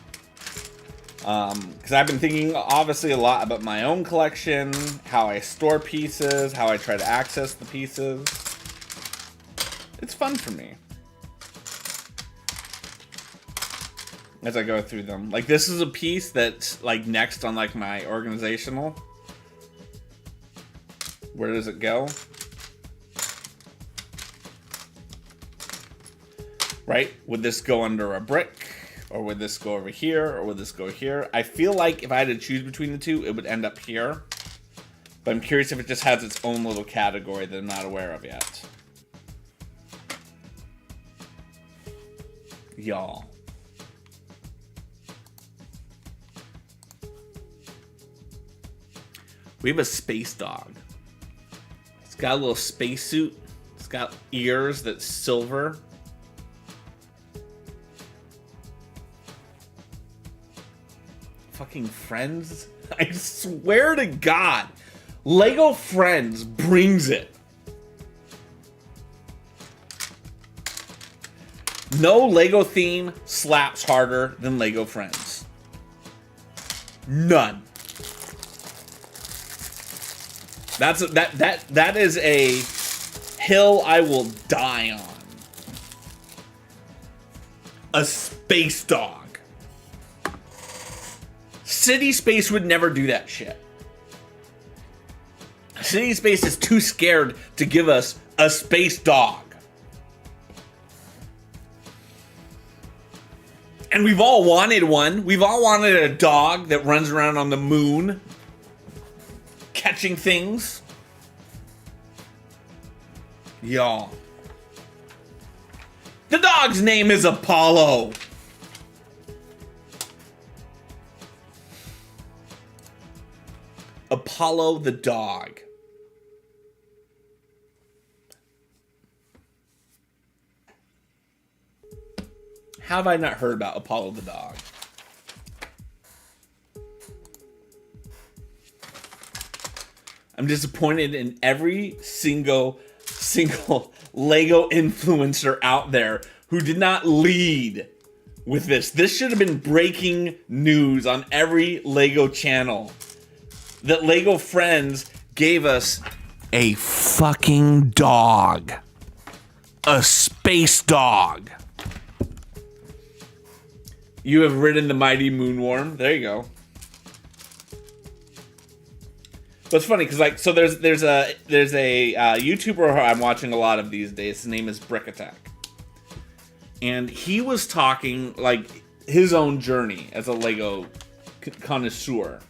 Because I've been thinking obviously a lot about my own collection, how I store pieces, how I try to access the pieces. It's fun for me as I go through them. Like this is a piece that's like next on like my organizational. Where does it go? Right? Would this go under a brick? Or would this go over here? Or would this go here? I feel like if I had to choose between the two, it would end up here. But I'm curious if it just has its own little category that I'm not aware of yet. Y'all. We have a space dog. It's got a little spacesuit. It's got ears that's silver. fucking Friends? I swear to God, Lego Friends brings it. No Lego theme slaps harder than Lego Friends. None. That is a hill I will die on. A space dog. City Space would never do that shit. City Space is too scared to give us a space dog. And we've all wanted one. We've all wanted a dog that runs around on the moon, catching things. Y'all. The dog's name is Apollo. Apollo the dog. How have I not heard about Apollo the dog? I'm disappointed in every single Lego influencer out there who did not lead with this. This should have been breaking news on every Lego channel. That Lego Friends gave us a fucking dog. A space dog. You have ridden the mighty moonworm. There you go. But it's funny because like, so there's a YouTuber who I'm watching a lot of these days. His name is Brick Attack, and he was talking like his own journey as a Lego connoisseur.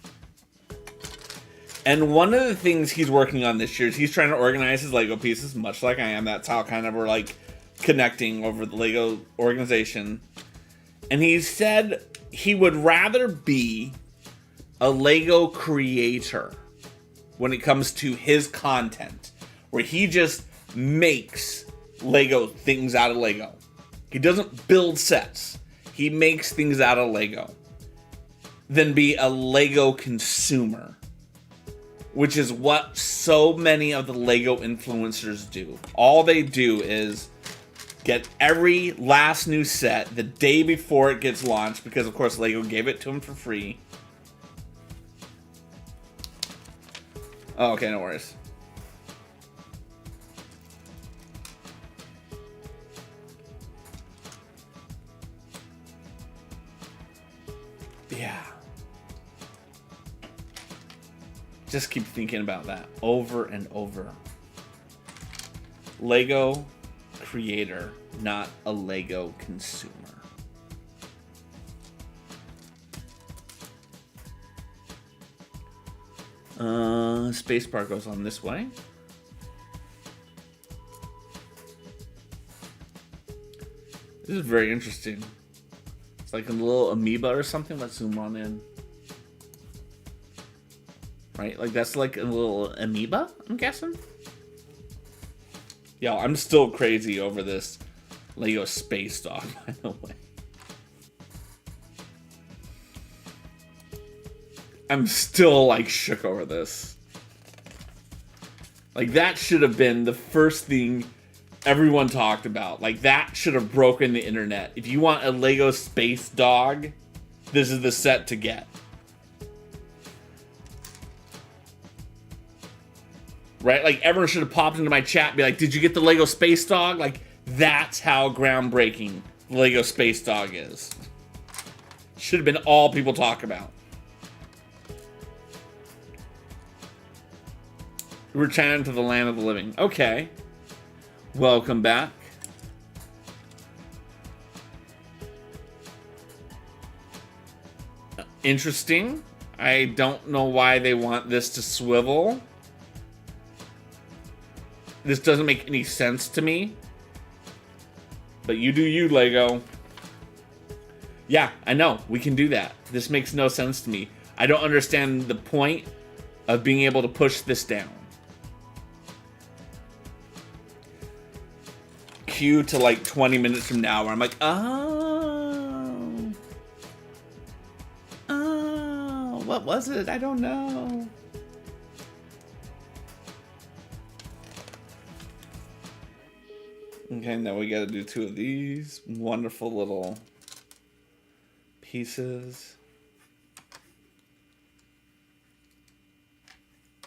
And one of the things he's working on this year is he's trying to organize his Lego pieces, much like I am. That's how kind of we're like connecting over the Lego organization. And he said he would rather be a Lego creator when it comes to his content, where he just makes Lego things out of Lego. He doesn't build sets. He makes things out of Lego. Than be a Lego consumer, which is what so many of the Lego influencers do. All they do is get every last new set the day before it gets launched, because of course Lego gave it to them for free. Oh, okay, no worries. Yeah. Just keep thinking about that over and over. Lego creator, not a Lego consumer. Spacebar goes on this way. This is very interesting. It's like a little amoeba or something. Let's zoom on in. Right? Like that's like a little amoeba, I'm guessing. Yo, I'm still crazy over this Lego space dog, by the way. I'm still like shook over this. Like that should have been the first thing everyone talked about. Like that should have broken the internet. If you want a Lego space dog, this is the set to get. Right? Like everyone should have popped into my chat and be like, did you get the Lego space dog? Like that's how groundbreaking Lego space dog is. Should have been all people talk about. Return to the land of the living. Okay. Welcome back. Interesting. I don't know why they want this to swivel. This doesn't make any sense to me. But you do you, Lego. Yeah, I know. We can do that. This makes no sense to me. I don't understand the point of being able to push this down. Cue to like 20 minutes from now where I'm like, oh. was it? I don't know. Okay, now we gotta do 2 of these wonderful little pieces.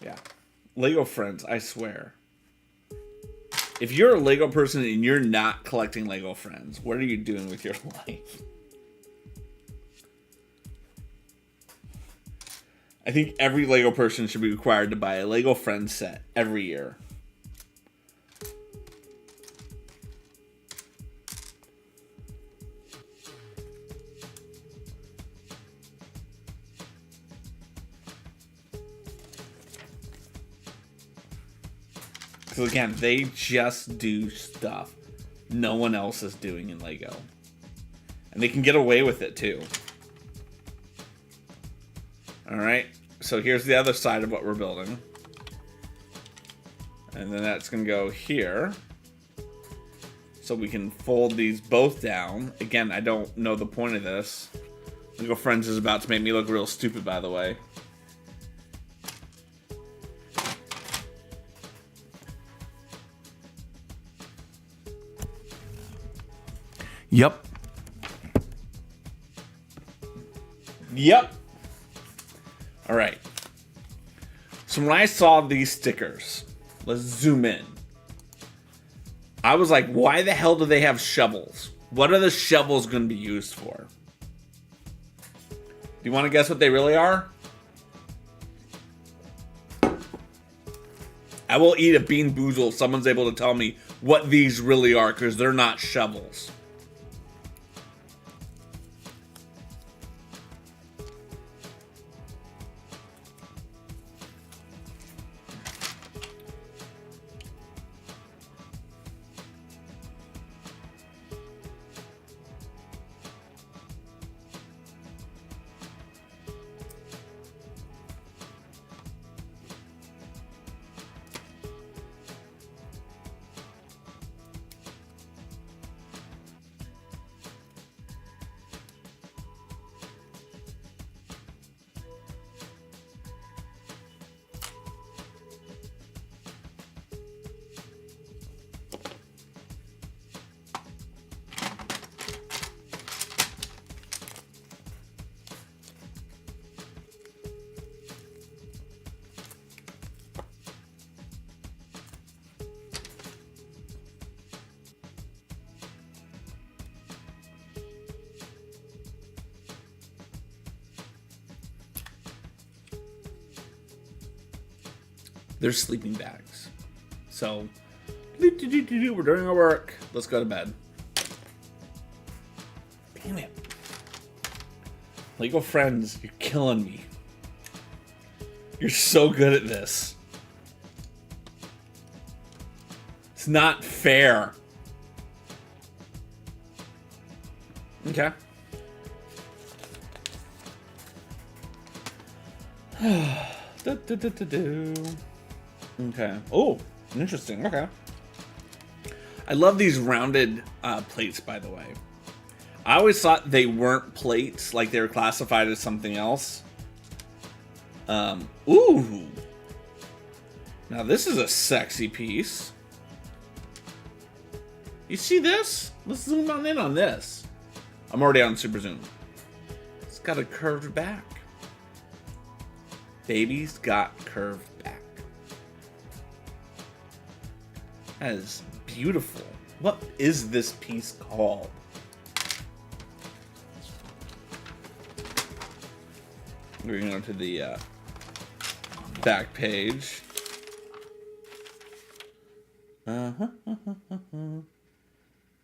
Yeah. Lego friends, I swear. If you're a Lego person and you're not collecting Lego friends, what are you doing with your life? I think every Lego person should be required to buy a Lego friends set every year. Because again, they just do stuff no one else is doing in Lego. And they can get away with it too. Alright, so here's the other side of what we're building. And then that's going to go here. So we can fold these both down. Again, I don't know the point of this. Lego Friends is about to make me look real stupid, by the way. Yep. Yep. All right. So when I saw these stickers, let's zoom in. I was like, why the hell do they have shovels? What are the shovels going to be used for? Do you want to guess what they really are? I will eat a bean boozle if someone's able to tell me what these really are, because they're not shovels. They're sleeping bags. So, we're doing our work. Let's go to bed. Damn it. Lego Friends, you're killing me. You're so good at this. It's not fair. Okay. Okay. Oh, interesting. Okay. I love these rounded plates, by the way. I always thought they weren't plates, like they were classified as something else. Ooh. Now this is a sexy piece. You see this? Let's zoom on in on this. I'm already on super zoom. It's got a curved back. Baby's got curved back. That is beautiful. What is this piece called? We're going to go to the back page.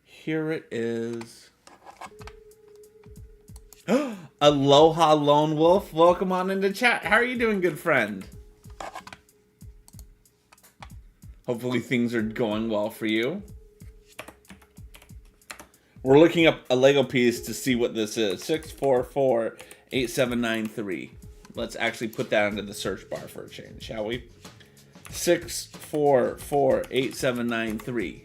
Here it is. Aloha Lone Wolf, welcome on into chat. How are you doing, good friend? Hopefully things are going well for you. We're looking up a Lego piece to see what this is. 6448793. Let's actually put that into the search bar for a change, shall we? 6448793.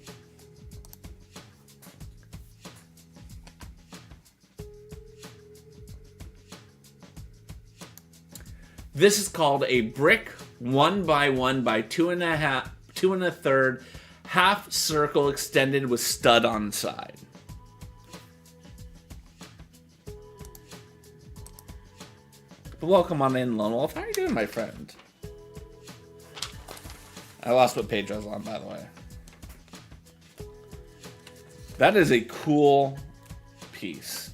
This is called a brick 1x1 by 2 1/3 half circle extended with stud on side. Welcome on in, Lone Wolf. How are you doing, my friend? I lost what page I was on, by the way. That is a cool piece.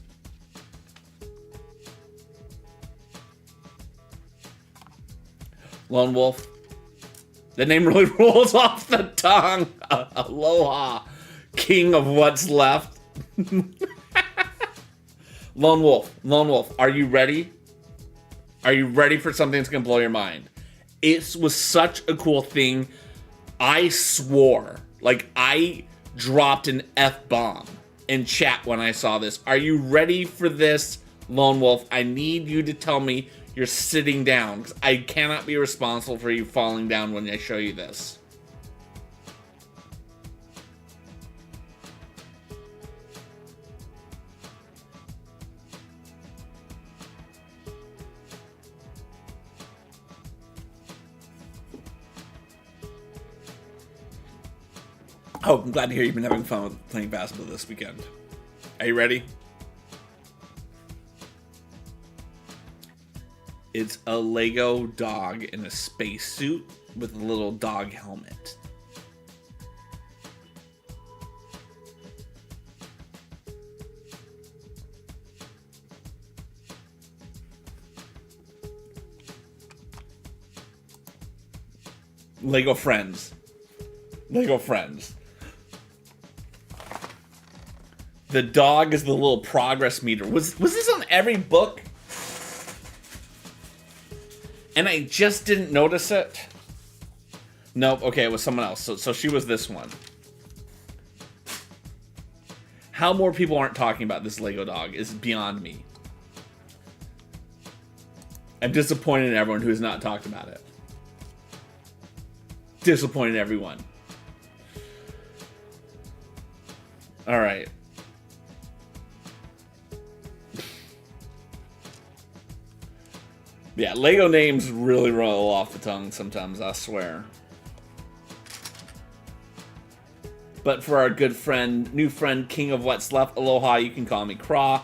Lone Wolf. The name really rolls off the tongue. Aloha, king of what's left. Lone Wolf, are you ready? Are you ready for something that's going to blow your mind? It was such a cool thing. I swore, like I dropped an F-bomb in chat when I saw this. Are you ready for this, Lone Wolf? I need you to tell me you're sitting down, because I cannot be responsible for you falling down when I show you this. Oh, I'm glad to hear you've been having fun with playing basketball this weekend. Are you ready? It's a Lego dog in a spacesuit with a little dog helmet. Lego Friends. Lego Friends. The dog is the little progress meter. Was this on every book? And I just didn't notice it. Nope, okay, it was someone else. So she was this one. How more people aren't talking about this Lego dog is beyond me. I'm disappointed in everyone who has not talked about it. Disappointed in everyone. Alright. Yeah, Lego names really roll off the tongue sometimes, I swear. But for our good friend, new friend, King of What's Left, aloha, you can call me Craw.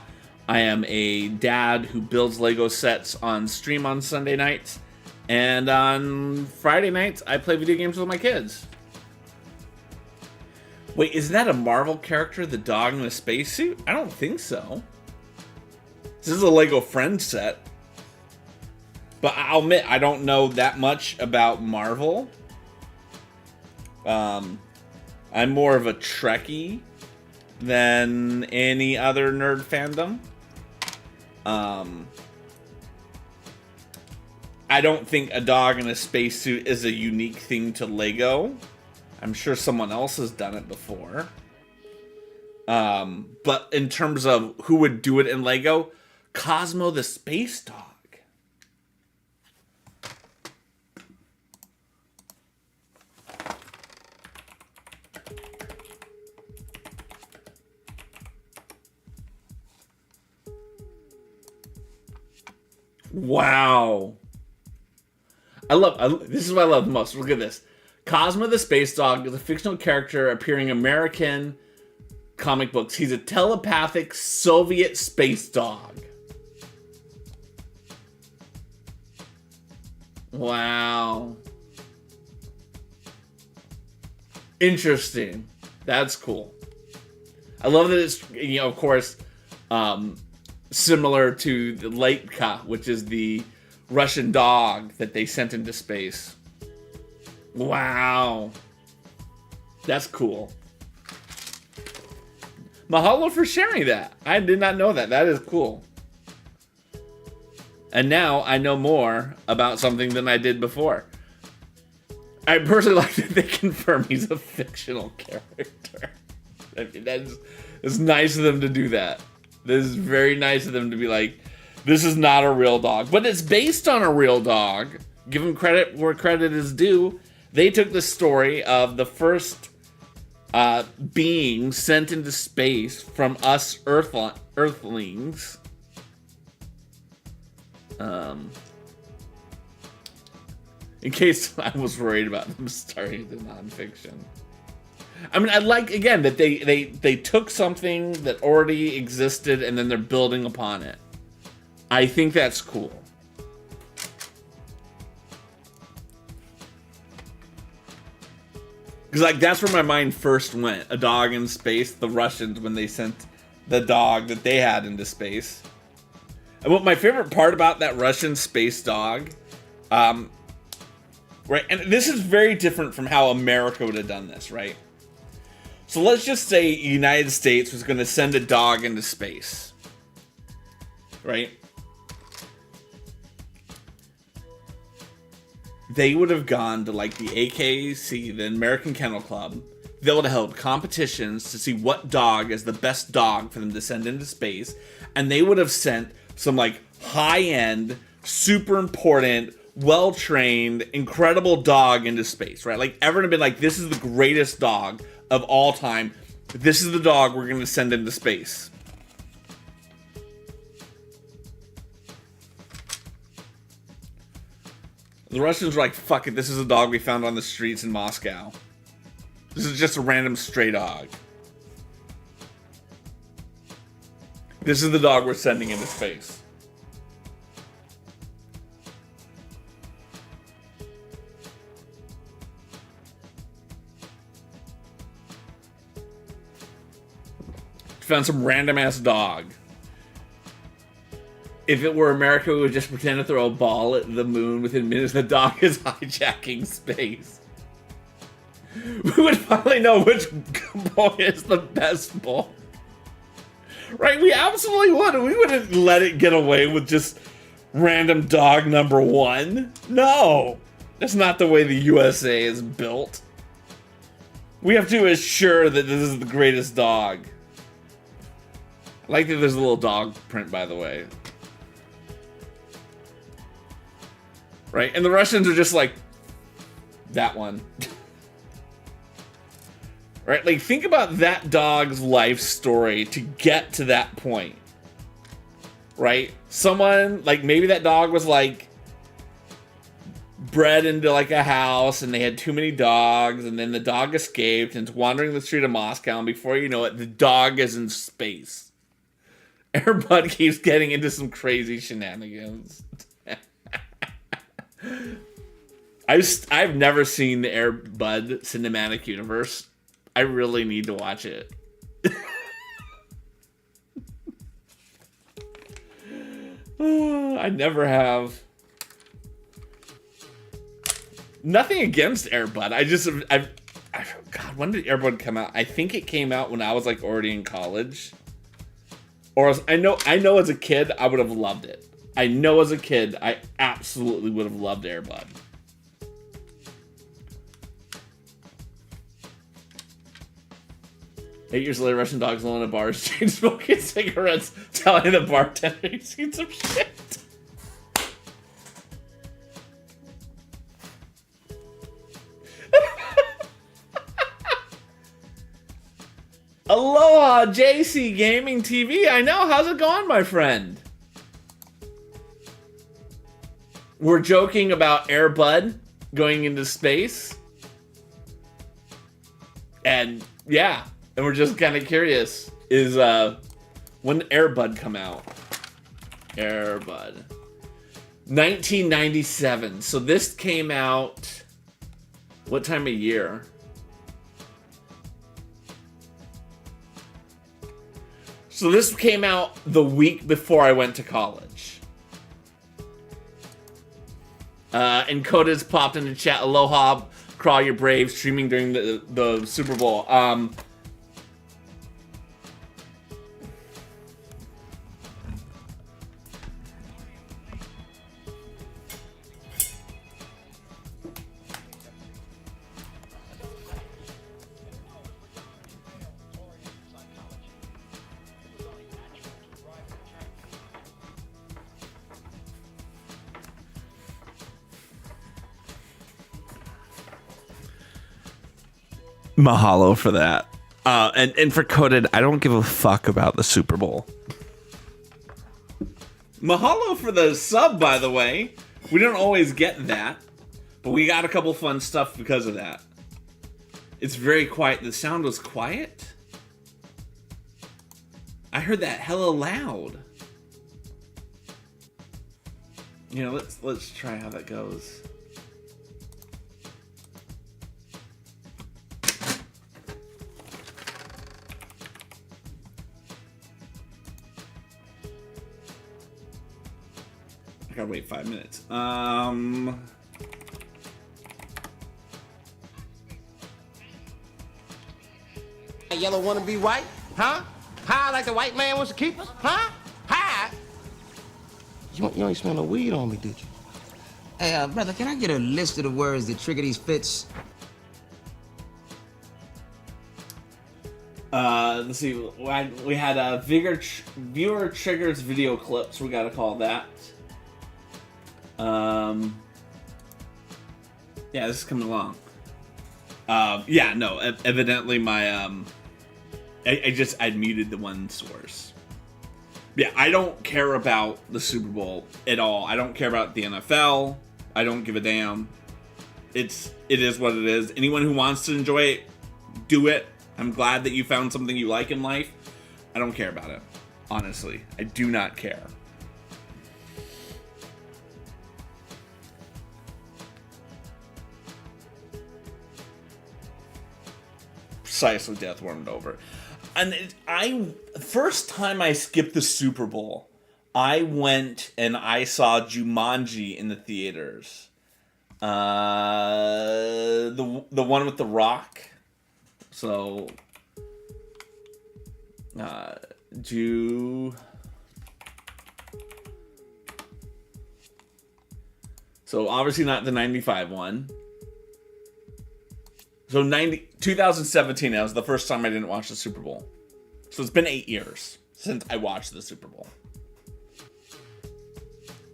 I am a dad who builds Lego sets on stream on Sunday nights. And on Friday nights, I play video games with my kids. Wait, is that a Marvel character, the dog in a spacesuit? I don't think so. This is a Lego Friends set. But I'll admit, I don't know that much about Marvel. I'm more of a Trekkie than any other nerd fandom. I don't think a dog in a spacesuit is a unique thing to Lego. I'm sure someone else has done it before. But in terms of who would do it in Lego, Cosmo the Space Dog. Wow. This is what I love the most. Look at this. Cosmo the Space Dog is a fictional character appearing in American comic books. He's a telepathic Soviet space dog. Wow. Interesting. That's cool. I love that it's, of course, similar to the Leitka, which is the Russian dog that they sent into space. Wow. That's cool. Mahalo for sharing that. I did not know that. That is cool. And now I know more about something than I did before. I personally like that they confirm he's a fictional character. I mean, it's nice of them to do that. This is very nice of them to be like, this is not a real dog. But it's based on a real dog. Give them credit where credit is due. They took the story of the first being sent into space from us Earthlings. In case I was worried about them starting the nonfiction. I mean, I like, again, that they took something that already existed and then they're building upon it. I think that's cool. Because, like, that's where my mind first went. A dog in space, the Russians, when they sent the dog that they had into space. And what my favorite part about that Russian space dog, right, and this is very different from how America would have done this, right? So let's just say United States was going to send a dog into space, right? They would have gone to like the AKC, the American Kennel Club. They would have held competitions to see what dog is the best dog for them to send into space. And they would have sent some like high-end, super important, well-trained, incredible dog into space, right? Like everyone had been like, this is the greatest dog of all time. This is the dog we're going to send into space. The Russians were like, fuck it, this is a dog we found on the streets in Moscow. This is just a random stray dog. This is the dog we're sending into space. Found some random ass dog. If it were America, we would just pretend to throw a ball at the moon within minutes. The dog is hijacking space. We would finally know which boy is the best boy. Right? We absolutely would. We wouldn't let it get away with just random dog number one. No. That's not the way the USA is built. We have to assure that this is the greatest dog. I like that there's a little dog print, by the way. Right? And the Russians are just like, that one. Right? Like, think about that dog's life story to get to that point. Right? Someone, like, maybe that dog was, like, bred into, like, a house, and they had too many dogs, and then the dog escaped, and it's wandering the street of Moscow, and before you know it, the dog is in space. Airbud keeps getting into some crazy shenanigans. I've never seen the Airbud cinematic universe. I really need to watch it. I never have. Nothing against Airbud. God, when did Airbud come out? I think it came out when I was like already in college. Or I know as a kid, I would have loved it. I know as a kid, I absolutely would have loved Airbud. Eight years later, Russian dogs alone at bars, chain smoking cigarettes, telling the bartender he's seen some shit. Aloha, JC Gaming TV. I know. How's it going, my friend? We're joking about Airbud going into space. And yeah, and we're just kind of curious, is when did Airbud come out? Airbud. 1997. So this came out, what time of year? So this came out the week before I went to college. And Coda's popped into chat. Aloha, Crawl, you're brave, streaming during the Super Bowl. Mahalo for that. And for Coded, I don't give a fuck about the Super Bowl. Mahalo for the sub, by the way. We don't always get that. But we got a couple fun stuff because of that. It's very quiet. The sound was quiet? I heard that hella loud. You know, let's try how that goes. I gotta wait 5 minutes. Yellow wanna be white? Huh? High like the white man wants to keep us? Huh? High? You ain't smell no weed on me, did you? Hey, brother, can I get a list of the words that trigger these fits? Let's see. We had viewer triggers video clips. We gotta call that. Yeah, this is coming along. Yeah, no. Evidently, my I muted the one source. Yeah, I don't care about the Super Bowl at all. I don't care about the NFL. I don't give a damn. It is what it is. Anyone who wants to enjoy it, do it. I'm glad that you found something you like in life. I don't care about it. Honestly, I do not care. Precisely, Death warmed over. And first time I skipped the Super Bowl, I went and I saw Jumanji in the theaters. The one with The Rock. So, So obviously not the 95 one. So 2017, that was the first time I didn't watch the Super Bowl. So it's been 8 years since I watched the Super Bowl.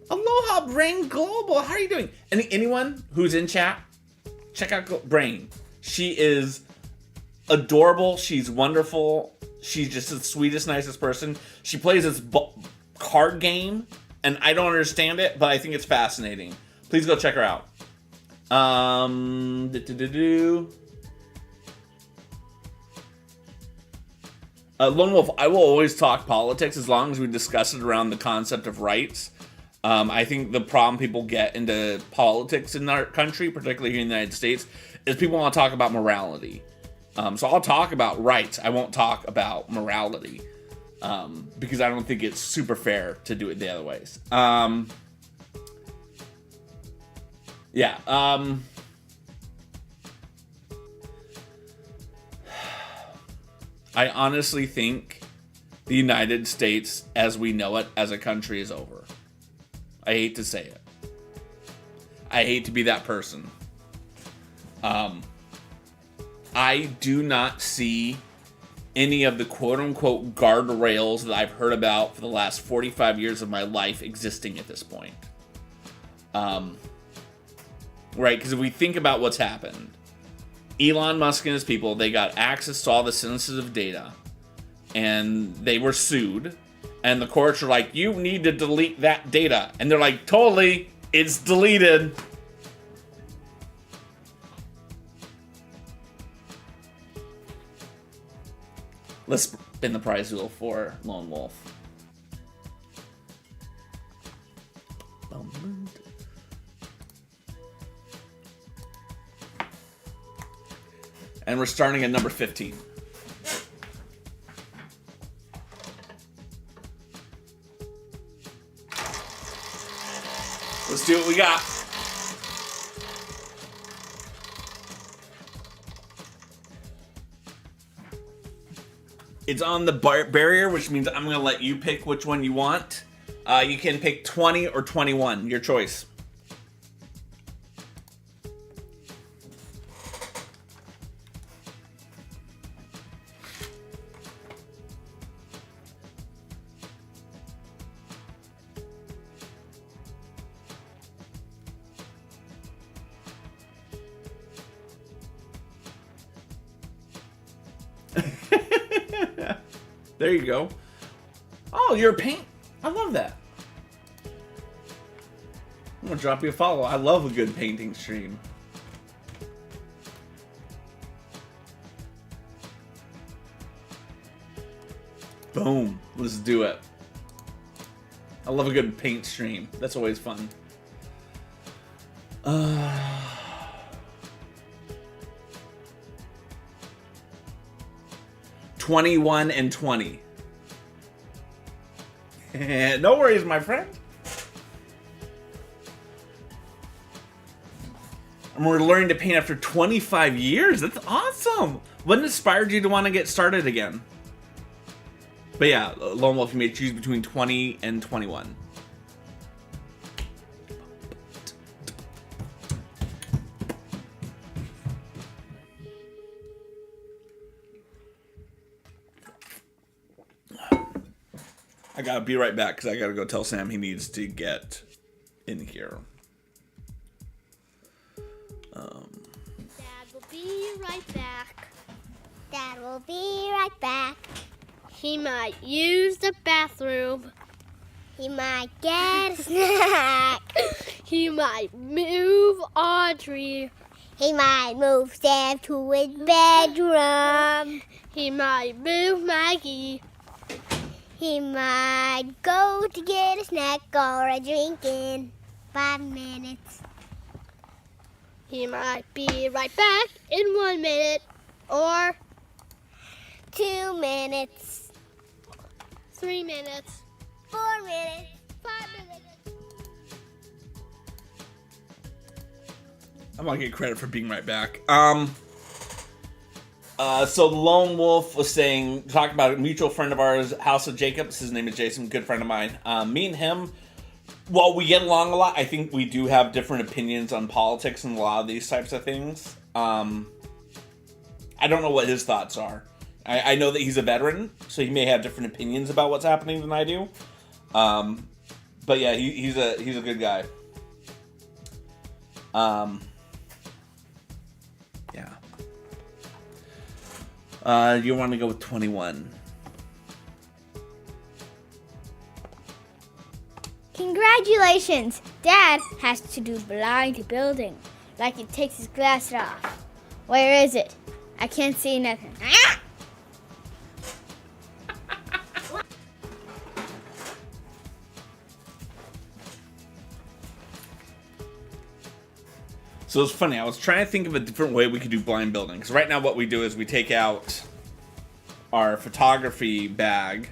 Aloha, Brain Global. How are you doing? Anyone who's in chat, check out Brain. She is adorable. She's wonderful. She's just the sweetest, nicest person. She plays this card game, and I don't understand it, but I think it's fascinating. Please go check her out. Lone Wolf, I will always talk politics as long as we discuss it around the concept of rights. I think the problem people get into politics in our country, particularly here in the United States, is people want to talk about morality. So I'll talk about rights. I won't talk about morality because I don't think it's super fair to do it the other ways. I honestly think the United States, as we know it, as a country, is over. I hate to say it. I hate to be that person. I do not see any of the quote-unquote guardrails that I've heard about for the last 45 years of my life existing at this point. Right? Because if we think about what's happened, Elon Musk and his people, they got access to all the sensitive data, and they were sued, and the courts are like, you need to delete that data. And they're like, totally, it's deleted. Let's spin the prize wheel for Lone Wolf. And we're starting at number 15. Let's do what we got. It's on the barrier, which means I'm going to let you pick which one you want. You can pick 20 or 21, your choice. There you go. Oh, you're a paint. I love that. I'm gonna drop you a follow. I love a good painting stream. Boom. Let's do it. I love a good paint stream. That's always fun. 21 and 20. No worries, my friend. And we're learning to paint after 25 years. That's awesome. What inspired you to want to get started again? But yeah, Lone Wolf, you may choose between 20 and 21. I gotta be right back because I gotta go tell Sam he needs to get in here. Dad will be right back. Dad will be right back. He might use the bathroom. He might get a snack. He might move Audrey. He might move Sam to his bedroom. He might move Maggie. He might go to get a snack or a drink in 5 minutes. He might be right back in 1 minute or 2 minutes. 3 minutes. 4 minutes. 5 minutes. I'm gonna get credit for being right back. So Lone Wolf was talking about a mutual friend of ours, House of Jacobs. His name is Jason, good friend of mine. Me and him, while we get along a lot, I think we do have different opinions on politics and a lot of these types of things. I don't know what his thoughts are. I know that he's a veteran, so he may have different opinions about what's happening than I do. But yeah, he's a good guy. Yeah. You want to go with 21. Congratulations! Dad has to do blind building, like it takes his glasses off. Where is it? I can't see nothing. Ah! So it's funny, I was trying to think of a different way we could do blind building. Because right now what we do is we take out our photography bag.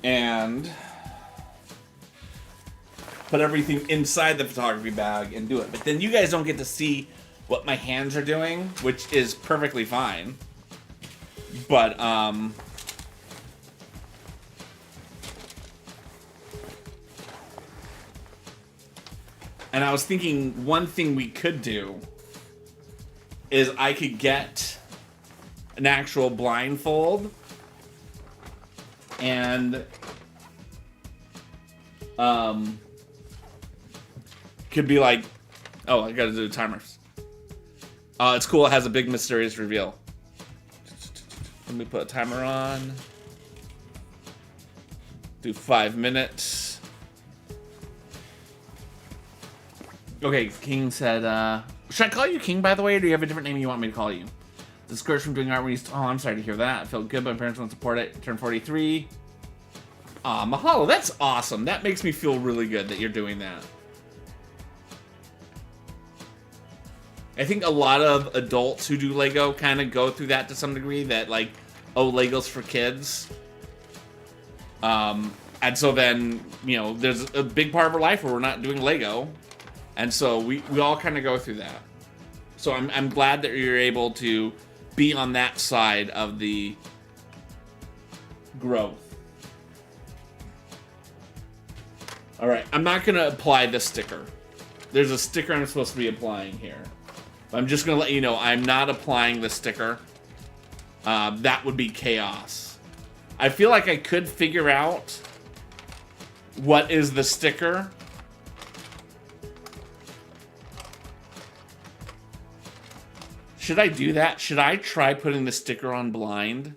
And put everything inside the photography bag and do it. But then you guys don't get to see what my hands are doing, which is perfectly fine. But, and I was thinking one thing we could do is I could get an actual blindfold and could be like, oh, I gotta do the timers. It's cool, it has a big mysterious reveal. Let me put a timer on. Do 5 minutes. Okay, King said, should I call you King, by the way, or do you have a different name you want me to call you? Discouraged from doing art when oh, I'm sorry to hear that. I felt good, but my parents won't support it. Turned 43. Aw, mahalo, that's awesome. That makes me feel really good that you're doing that. I think a lot of adults who do Lego kind of go through that to some degree, that like, oh, Lego's for kids. And so then, you know, there's a big part of our life where we're not doing Lego. And so we all kind of go through that. So I'm glad that you're able to be on that side of the growth. All right, I'm not gonna apply the sticker. There's a sticker I'm supposed to be applying here. I'm just gonna let you know I'm not applying the sticker. That would be chaos. I feel like I could figure out what is the sticker. Should I do that? Should I try putting the sticker on blind?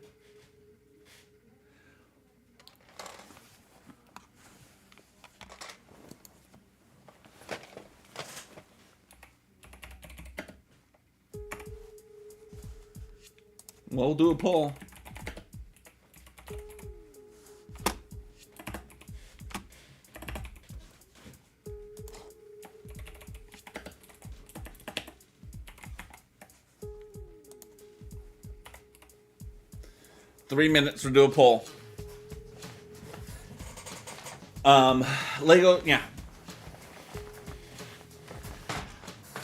We'll do a poll. Three minutes to do a poll. Lego, yeah.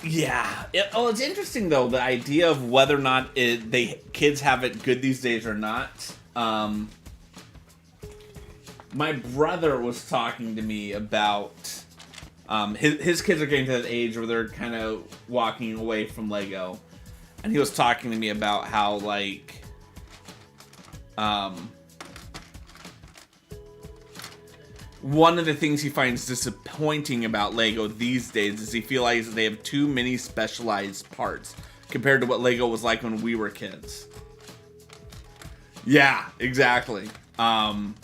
Yeah. It's interesting though, the idea of whether or not kids have it good these days or not. My brother was talking to me about his kids are getting to that age where they're kind of walking away from Lego, and he was talking to me about how like one of the things he finds disappointing about Lego these days is he feels they have too many specialized parts compared to what Lego was like when we were kids. Yeah, exactly. And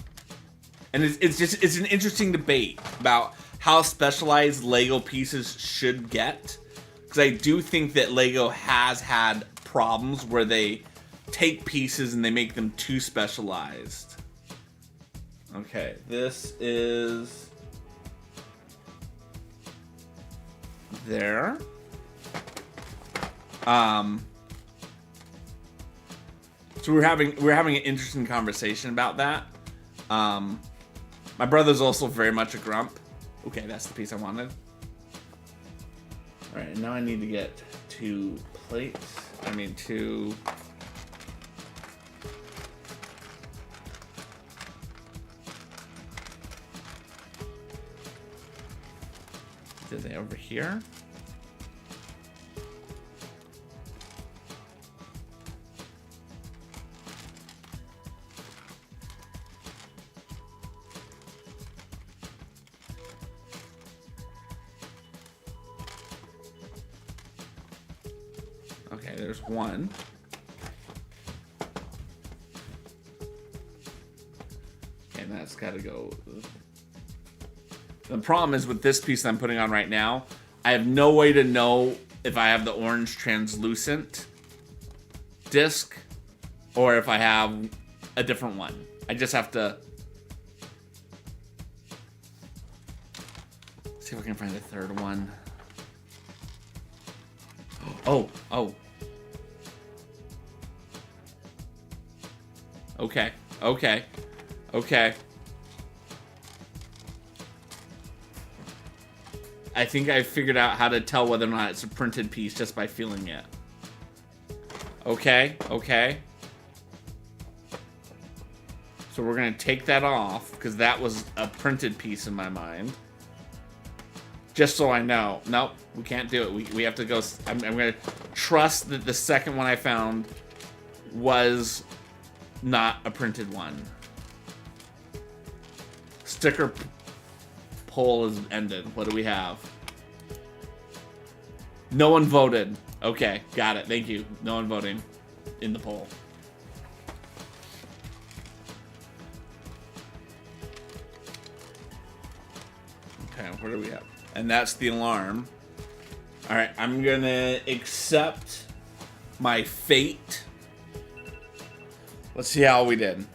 it's an interesting debate about how specialized Lego pieces should get, because I do think that Lego has had problems where they take pieces and they make them too specialized. Okay, this is there. So we're having an interesting conversation about that. My brother's also very much a grump. Okay, that's the piece I wanted. All right, now I need to get two plates. Two. Are they over here? Okay, there's one. And that's got to go. The problem is with this piece I'm putting on right now, I have no way to know if I have the orange translucent disc or if I have a different one. I just have to see if I can find a third one. Oh. Okay. I think I figured out how to tell whether or not it's a printed piece just by feeling it. Okay. So we're gonna take that off because that was a printed piece in my mind. Just so I know. Nope, we can't do it. We have to go. I'm gonna trust that the second one I found was not a printed one. Sticker poll is ended. What do we have? No one voted. Okay, got it. Thank you. No one voting in the poll. Okay, what do we have? And that's the alarm. All right, I'm gonna accept my fate. Let's see how we did.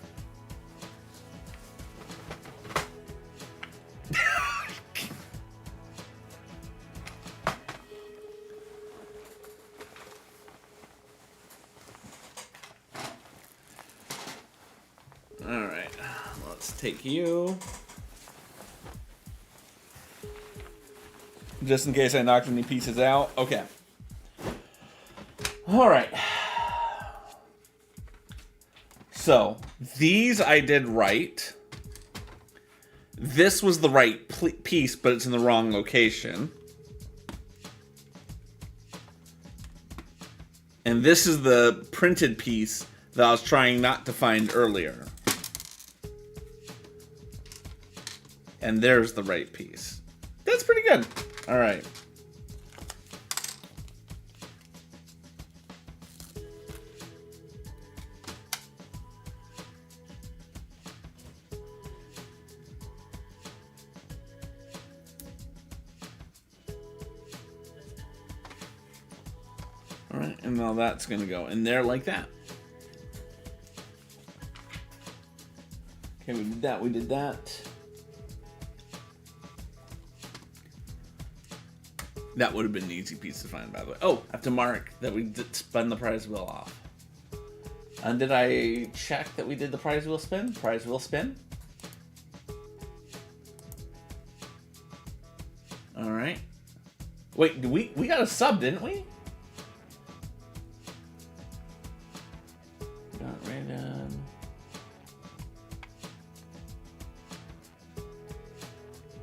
All right, let's take you. Just in case I knocked any pieces out. Okay. All right. So, these I did right. This was the right piece, but it's in the wrong location. And this is the printed piece that I was trying not to find earlier. And there's the right piece. That's pretty good. All right. All right, and now that's gonna go in there like that. Okay, we did that. We did that. That would have been an easy piece to find, by the way. Oh, I have to mark that we spun the prize wheel off. And did I check that we did the prize wheel spin? Prize wheel spin. All right. Wait, we got a sub, didn't we? Got random.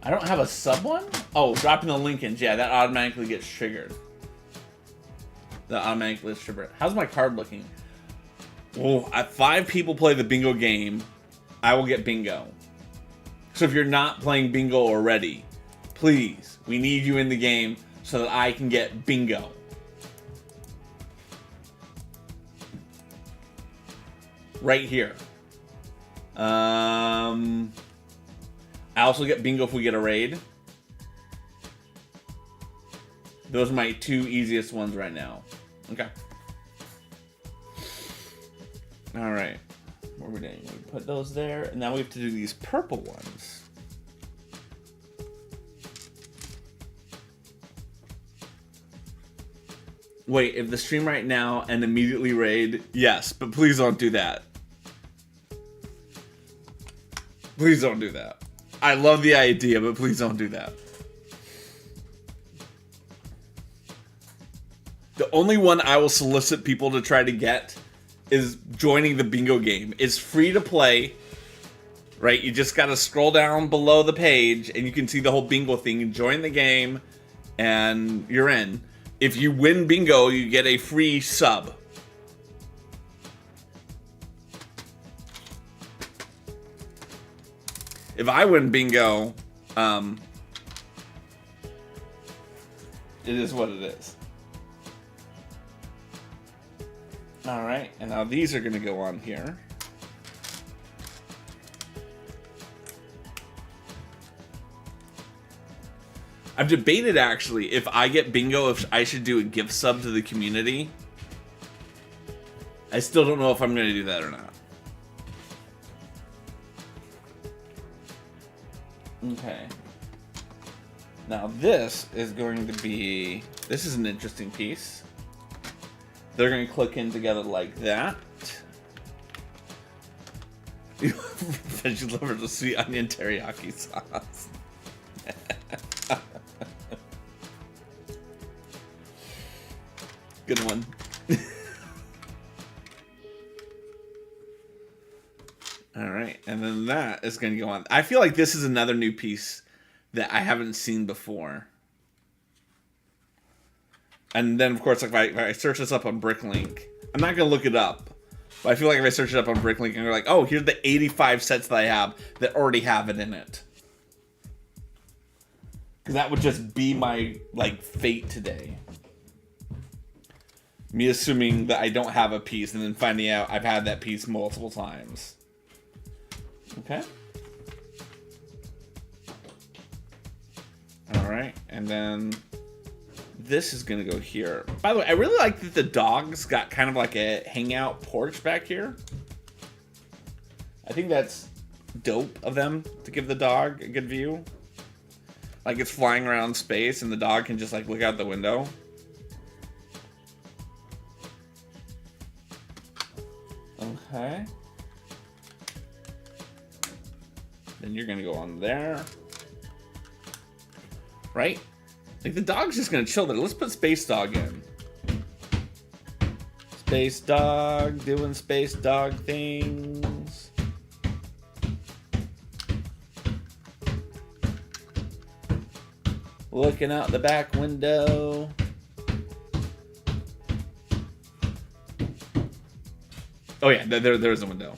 I don't have a sub one? Oh, dropping the link in. Yeah, that automatically gets triggered. That automatically gets triggered. How's my card looking? Oh, if 5 people play the bingo game, I will get bingo. So if you're not playing bingo already, please, we need you in the game so that I can get bingo. Right here. I also get bingo if we get a raid. Those are my 2 easiest ones right now. Okay. All right. What are we doing? We put those there, and now we have to do these purple ones. Wait, if the stream right now and immediately raid, yes, but please don't do that. Please don't do that. I love the idea, but please don't do that. The only one I will solicit people to try to get is joining the bingo game. It's free to play, right? You just gotta scroll down below the page and you can see the whole bingo thing. You join the game and you're in. If you win bingo, you get a free sub. If I win bingo, it is what it is. All right, and now these are going to go on here. I've debated, actually, if I get bingo, if I should do a gift sub to the community. I still don't know if I'm going to do that or not. Okay. Now this is going to be... This is an interesting piece. They're going to click in together like that. Veggie lovers with sweet onion teriyaki sauce. Good one. All right, and then that is going to go on. I feel like this is another new piece that I haven't seen before. And then, of course, like if I search this up on Bricklink, I'm not going to look it up. But I feel like if I search it up on Bricklink and you're like, oh, here's the 85 sets that I have that already have it in it. Because that would just be my, like, fate today. Me assuming that I don't have a piece and then finding out I've had that piece multiple times. Okay. Alright, and then this is gonna go here. By the way, I really like that the dog's got kind of like a hangout porch back here. I think that's dope of them to give the dog a good view. Like it's flying around space and the dog can just like look out the window. Okay. Then you're gonna go on there. Right? Like the dog's just gonna chill there. Let's put Space Dog in. Space Dog doing Space Dog things. Looking out the back window. Oh yeah, there's a window.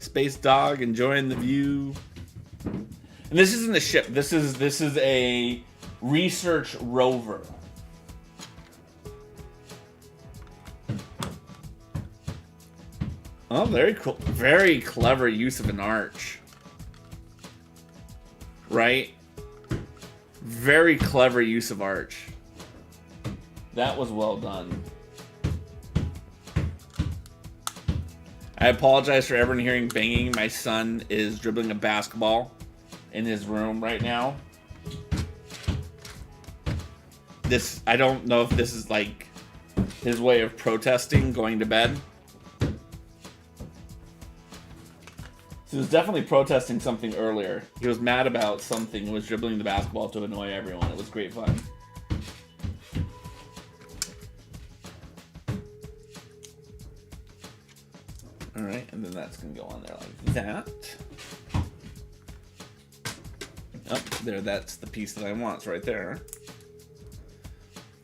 Space Dog enjoying the view. And this isn't a ship. This is a research rover. Oh, very cool. Very clever use of an arch. Right? Very clever use of arch. That was well done. I apologize for everyone hearing banging. My son is dribbling a basketball in his room right now. I don't know if this is like his way of protesting going to bed. He was definitely protesting something earlier. He was mad about something and was dribbling the basketball to annoy everyone. It was great fun. Alright, and then that's going to go on there like that. Oh, there, that's the piece that I want. It's right there.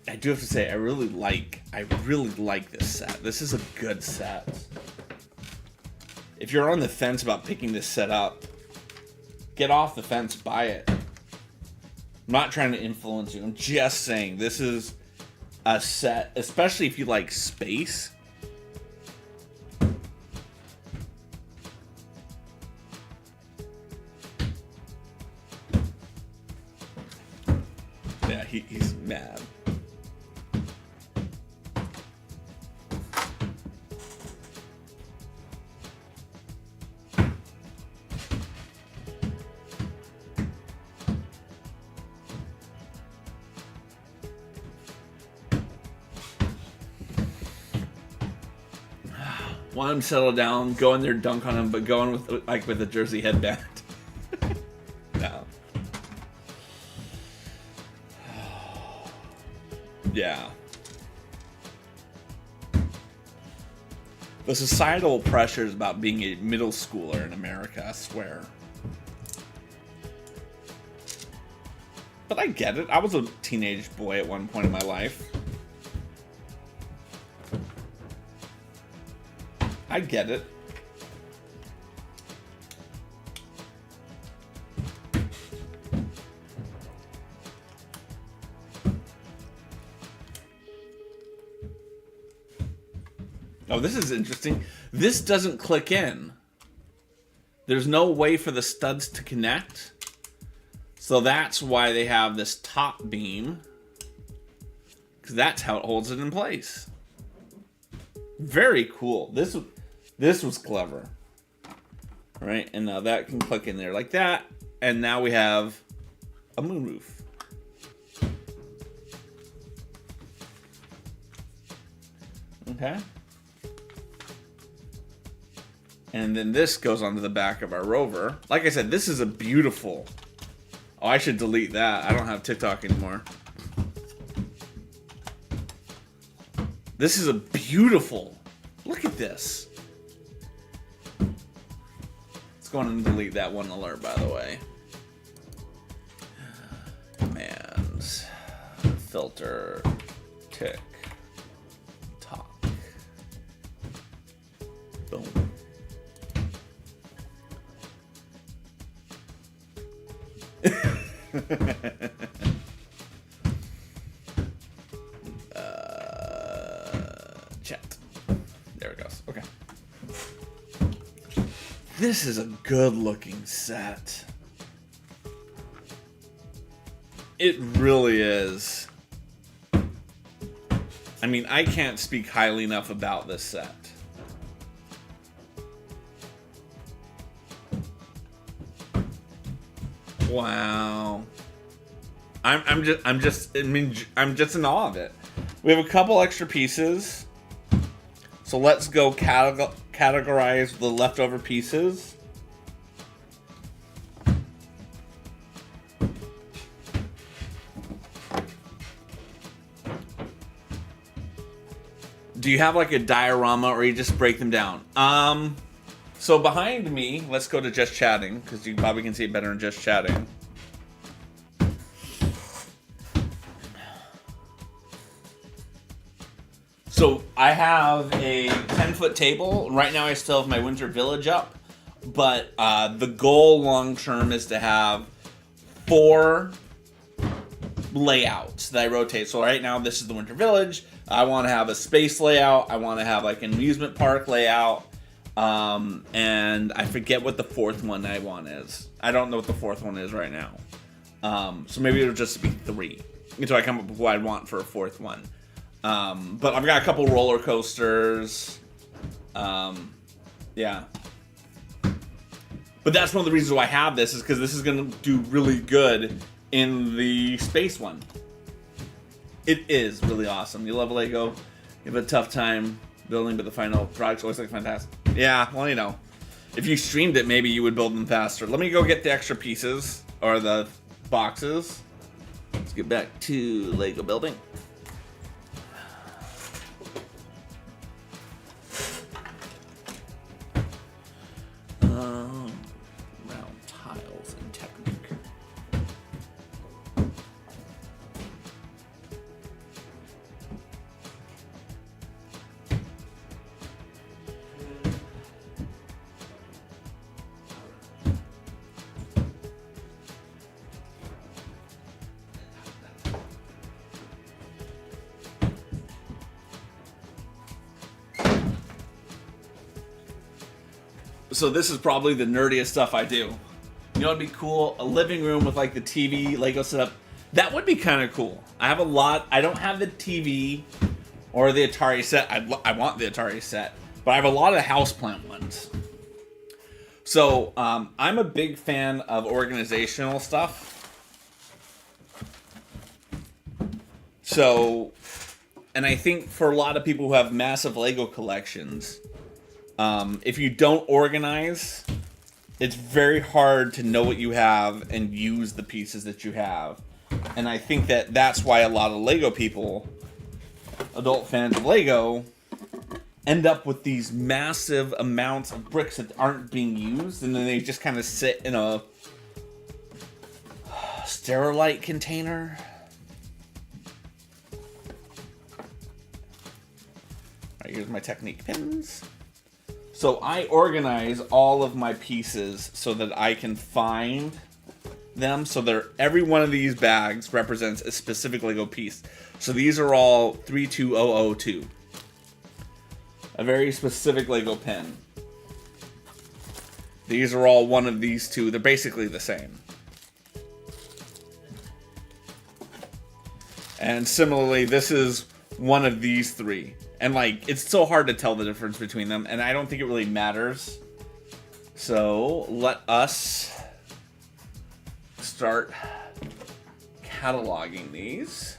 I do have to say, I really like this set. This is a good set. If you're on the fence about picking this set up, get off the fence, buy it. I'm not trying to influence you. I'm just saying this is a set, especially if you like space. Yeah, he's mad. Want him to settle down, go in there, dunk on him, but going with a jersey headband. No. Yeah. The societal pressures about being a middle schooler in America, I swear. But I get it. I was a teenage boy at one point in my life. I get it. Oh, this is interesting. This doesn't click in. There's no way for the studs to connect. So that's why they have this top beam. Because that's how it holds it in place. Very cool. This was clever. Right? And now that can click in there like that. And now we have a moonroof. Okay. And then this goes onto the back of our Rover. Like I said, this is a beautiful... Oh, I should delete that. I don't have TikTok anymore. This is a beautiful... Look at this. Let's go on and delete that one alert, by the way. Commands. Filter. Tick. Talk. Boom. Chat. There it goes. Okay. This is a good looking set. It really is. I mean, I can't speak highly enough about this set. Wow. I'm just in awe of it. We have a couple extra pieces. So let's go categorize the leftover pieces. Do you have like a diorama or you just break them down? So behind me, let's go to just chatting because you probably can see it better in just chatting. So I have a 10-foot table. Right now I still have my winter village up, but the goal long term is to have 4 layouts that I rotate. So right now this is the winter village. I want to have a space layout. I want to have like an amusement park layout. And I forget what the 4th one I want is. I don't know what the 4th one is right now. So maybe it'll just be 3 until I come up with what I want for a 4th one. But I've got a couple roller coasters. Yeah. But that's one of the reasons why I have this, is because this is going to do really good in the space one. It is really awesome. You love Lego. You have a tough time building, but the final product's always like fantastic. Yeah, well, you know. If you streamed it, maybe you would build them faster. Let me go get the extra pieces, or the boxes. Let's get back to Lego building. Round tiles and technique. So this is probably the nerdiest stuff I do. You know what'd be cool? A living room with like the TV, Lego setup. That would be kind of cool. I have a lot. I don't have the TV or the Atari set. I want the Atari set, but I have a lot of the houseplant ones. So I'm a big fan of organizational stuff. So, and I think for a lot of people who have massive Lego collections, if you don't organize, it's very hard to know what you have and use the pieces that you have. And I think that that's why a lot of Lego people, adult fans of Lego, end up with these massive amounts of bricks that aren't being used, and then they just kind of sit in a Sterilite container. Alright, here's my technique pins. So I organize all of my pieces so that I can find them. So every one of these bags represents a specific Lego piece. So these are all 32002. A very specific Lego pin. These are all one of these two. They're basically the same. And similarly, this is one of these three. And like, it's so hard to tell the difference between them, and I don't think it really matters. So let us start cataloging these.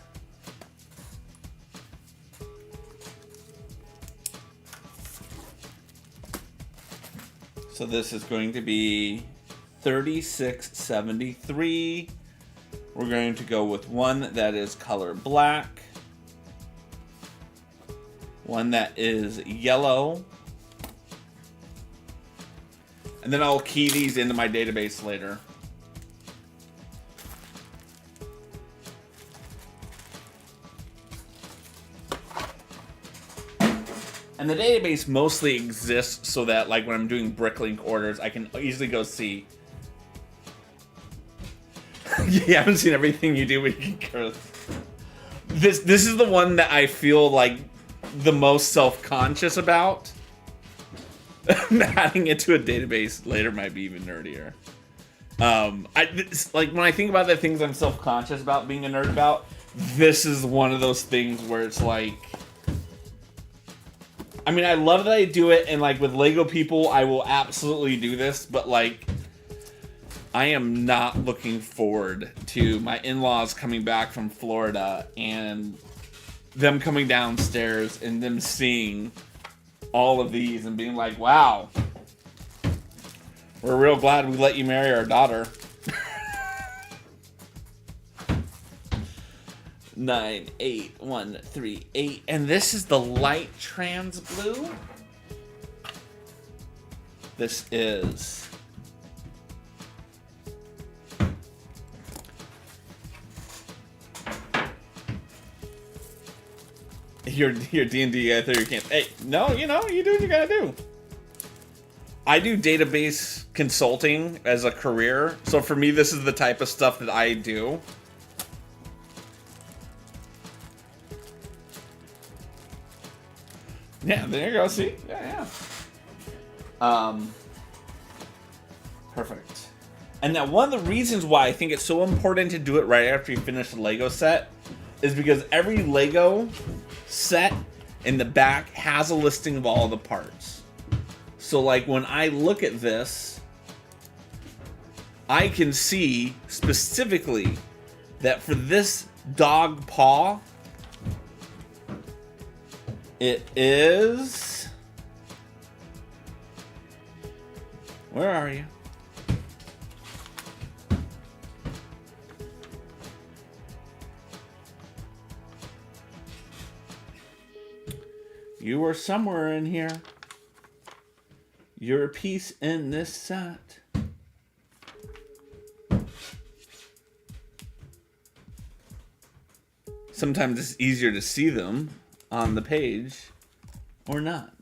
So this is going to be 3673. We're going to go with one that is color black. One that is yellow. And then I'll key these into my database later. And the database mostly exists so that, like, when I'm doing Bricklink orders, I can easily go see. You haven't seen everything you do, but you can go. This is the one that I feel like the most self-conscious about. Adding it to a database later might be even nerdier. Like, when I think about the things I'm self-conscious about being a nerd about, this is one of those things where it's like, I mean, I love that I do it, and like with Lego people, I will absolutely do this, but like, I am not looking forward to my in-laws coming back from Florida and them coming downstairs and them seeing all of these and being like, wow, we're real glad we let you marry our daughter. 98138, and this is the light trans blue. This is your D&D guy there. You can't. Hey, no, you know, you do what you gotta do. I do database consulting as a career, so for me, this is the type of stuff that I do. Yeah, there you go. See, yeah. Perfect. And now, one of the reasons why I think it's so important to do it right after you finish the Lego set is because every Lego set in the back has a listing of all the parts. So like when I look at this, I can see specifically that for this dog paw, it is... Where are you? You were somewhere in here. You're a piece in this set. Sometimes it's easier to see them on the page or not.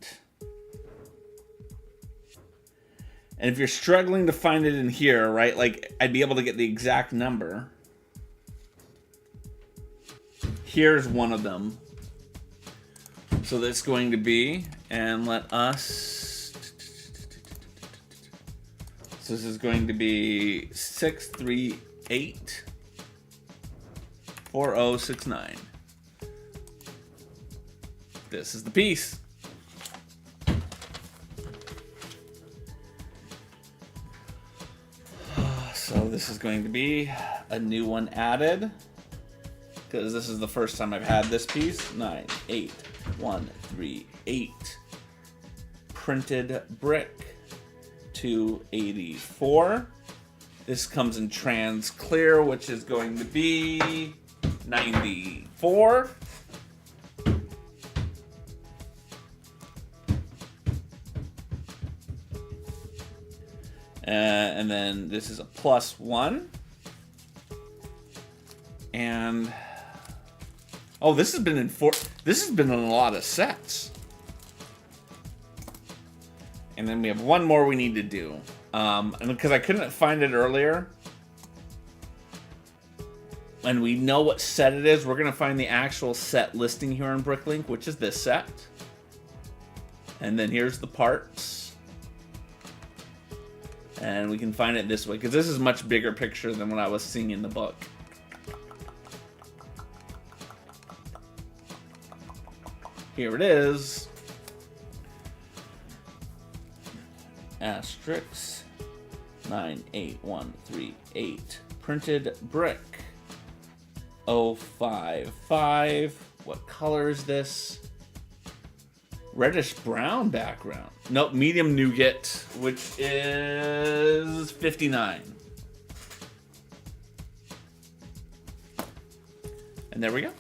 And if you're struggling to find it in here, right, like I'd be able to get the exact number. Here's one of them. So that's going to be, and let us, so this is going to be 638 4069. This is the piece. So this is going to be a new one added, because this is the first time I've had this piece. 9, 8, 1, 3, 8. Printed brick. 284. This comes in trans clear, which is going to be 94. And then this is a +1. And oh, this has been in this has been in a lot of sets. And then we have one more we need to do. And because I couldn't find it earlier, and we know what set it is, we're gonna find the actual set listing here on Bricklink, which is this set. And then here's the parts. And we can find it this way, because this is a much bigger picture than what I was seeing in the book. Here it is. Asterisk 98138. Printed brick 055. What color is this? Reddish brown background. Nope, medium nougat, which is 59. And there we go.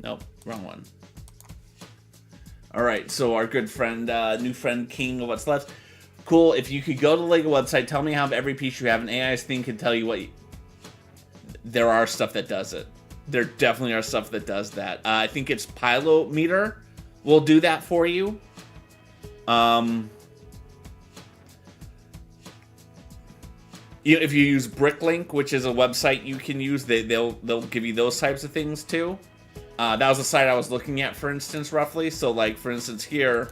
Nope, wrong one. All right, so our good friend, new friend King of What's Left. Cool, if you could go to the LEGO website, tell me how every piece you have, an AI thing can tell you what... There are stuff that does it. There definitely are stuff that does that. I think it's Pilometer will do that for you. If you use Bricklink, which is a website you can use, they'll give you those types of things too. That was the site I was looking at, for instance, roughly. So, like, for instance, here,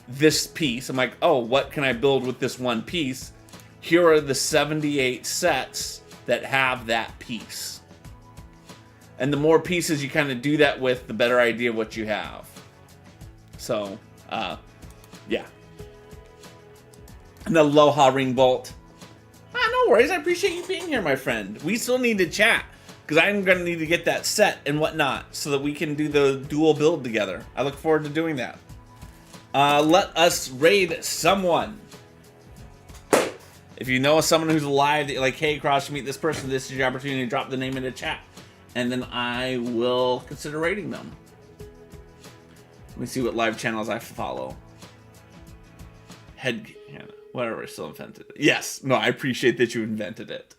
this piece, I'm like, oh, what can I build with this one piece? Here are the 78 sets that have that piece. And the more pieces you kind of do that with, the better idea of what you have. So, yeah. And the Aloha ring bolt. No worries, I appreciate you being here, my friend. We still need to chat, because I'm going to need to get that set and whatnot, so that we can do the dual build together. I look forward to doing that. Let us raid someone. If you know someone who's alive that you're like, hey, Cross, meet this person, this is your opportunity to drop the name in the chat. And then I will consider raiding them. Let me see what live channels I follow. Whatever, still invented it. Yes, no, I appreciate that you invented it.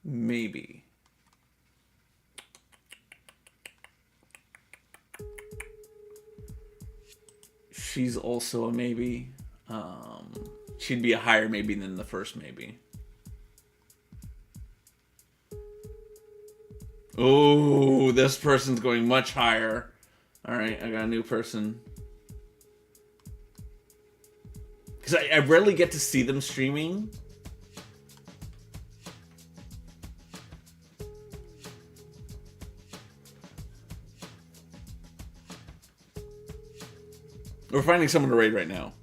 Maybe. She's also a maybe. She'd be a higher maybe than the first maybe. Oh, this person's going much higher. All right, I got a new person. Because I rarely get to see them streaming. We're finding someone to raid right now.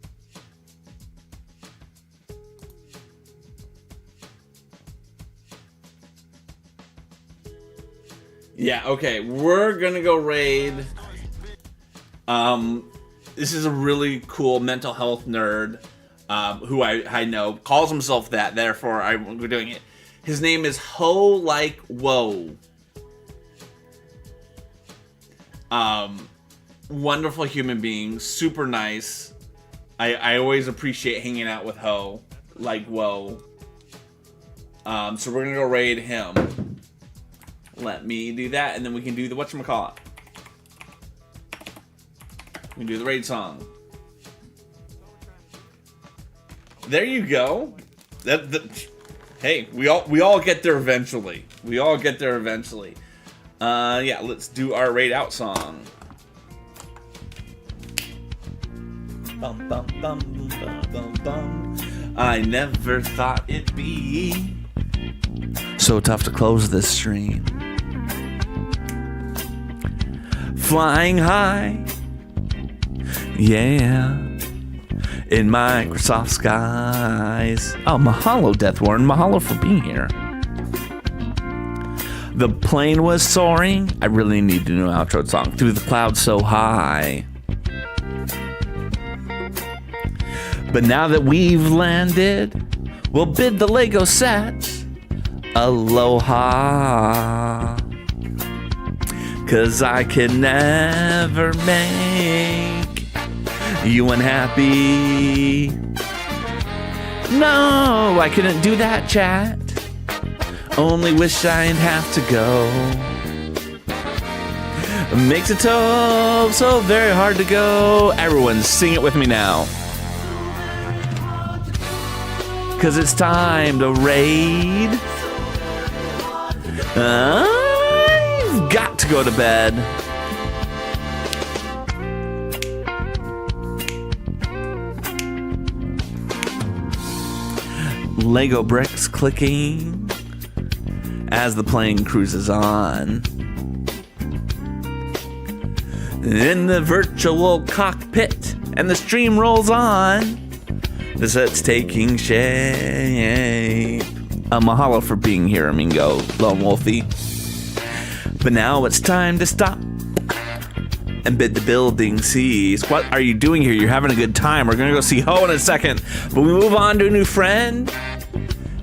Yeah, okay. We're gonna go raid. This is a really cool mental health nerd who I know. Calls himself that, therefore we're doing it. His name is Ho Like Whoa. Wonderful human being, super nice. I always appreciate hanging out with Ho Like Whoa. So we're gonna go raid him. Let me do that, and then we can do the whatchamacallit. We can do the raid song. There you go. Hey, we all get there eventually. We all get there eventually. Yeah, let's do our raid out song. Bum, bum, bum, bum, bum, bum. I never thought it'd be so tough to close this stream. Flying high, yeah, in Microsoft skies. Oh, mahalo, Death Warren. Mahalo for being here. The plane was soaring. I really need a new outro song. Through the clouds so high. But now that we've landed, we'll bid the Lego set aloha. 'Cause I can never make you unhappy. No, I couldn't do that, chat. Only wish I'd have to go. Makes it so very hard to go. Everyone sing it with me now. 'Cause it's time to raid. I've got to go to bed. Lego bricks clicking as the plane cruises on. In the virtual cockpit, and the stream rolls on. The set's taking shape. Mahalo for being here, Amingo, Lone Wolfie. But now it's time to stop and bid the building cease. What are you doing here? You're having a good time. We're gonna go see Ho in a second. But we move on to a new friend.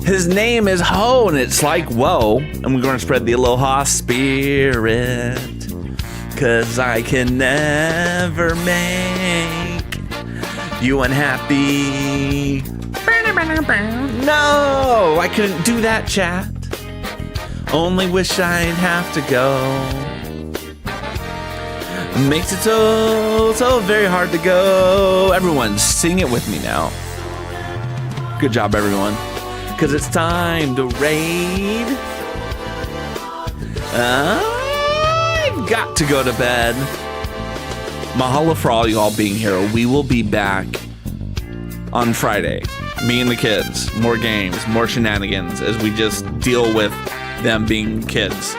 His name is Ho, and it's like whoa. And we're gonna spread the aloha spirit. 'Cause I can never make you unhappy. No, I couldn't do that, chat. Only wish I'd have to go. Makes it so very hard to go. Everyone, sing it with me now. Good job, everyone. 'Cause it's time to raid. I've got to go to bed. Mahalo for all y'all being here. We will be back on Friday. Me and the kids. More games, more shenanigans as we just deal with them being kids.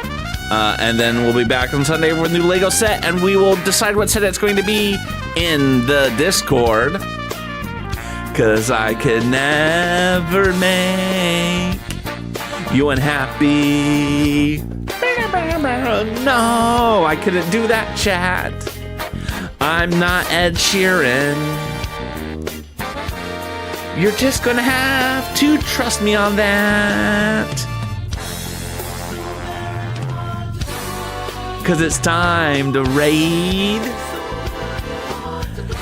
And then we'll be back on Sunday with a new Lego set, and we will decide what set it's going to be in the Discord. 'Cause I can never make you unhappy. No, I couldn't do that, chat. I'm not Ed Sheeran. You're just gonna have to trust me on that. 'Cause it's time to raid.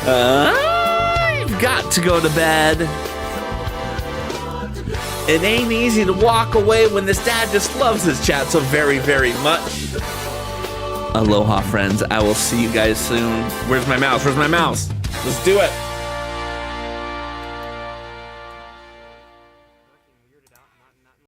I've got to go to bed. It ain't easy to walk away when this dad just loves his chat so very, very much. Aloha, friends. I will see you guys soon. Where's my mouse? Where's my mouse? Let's do it.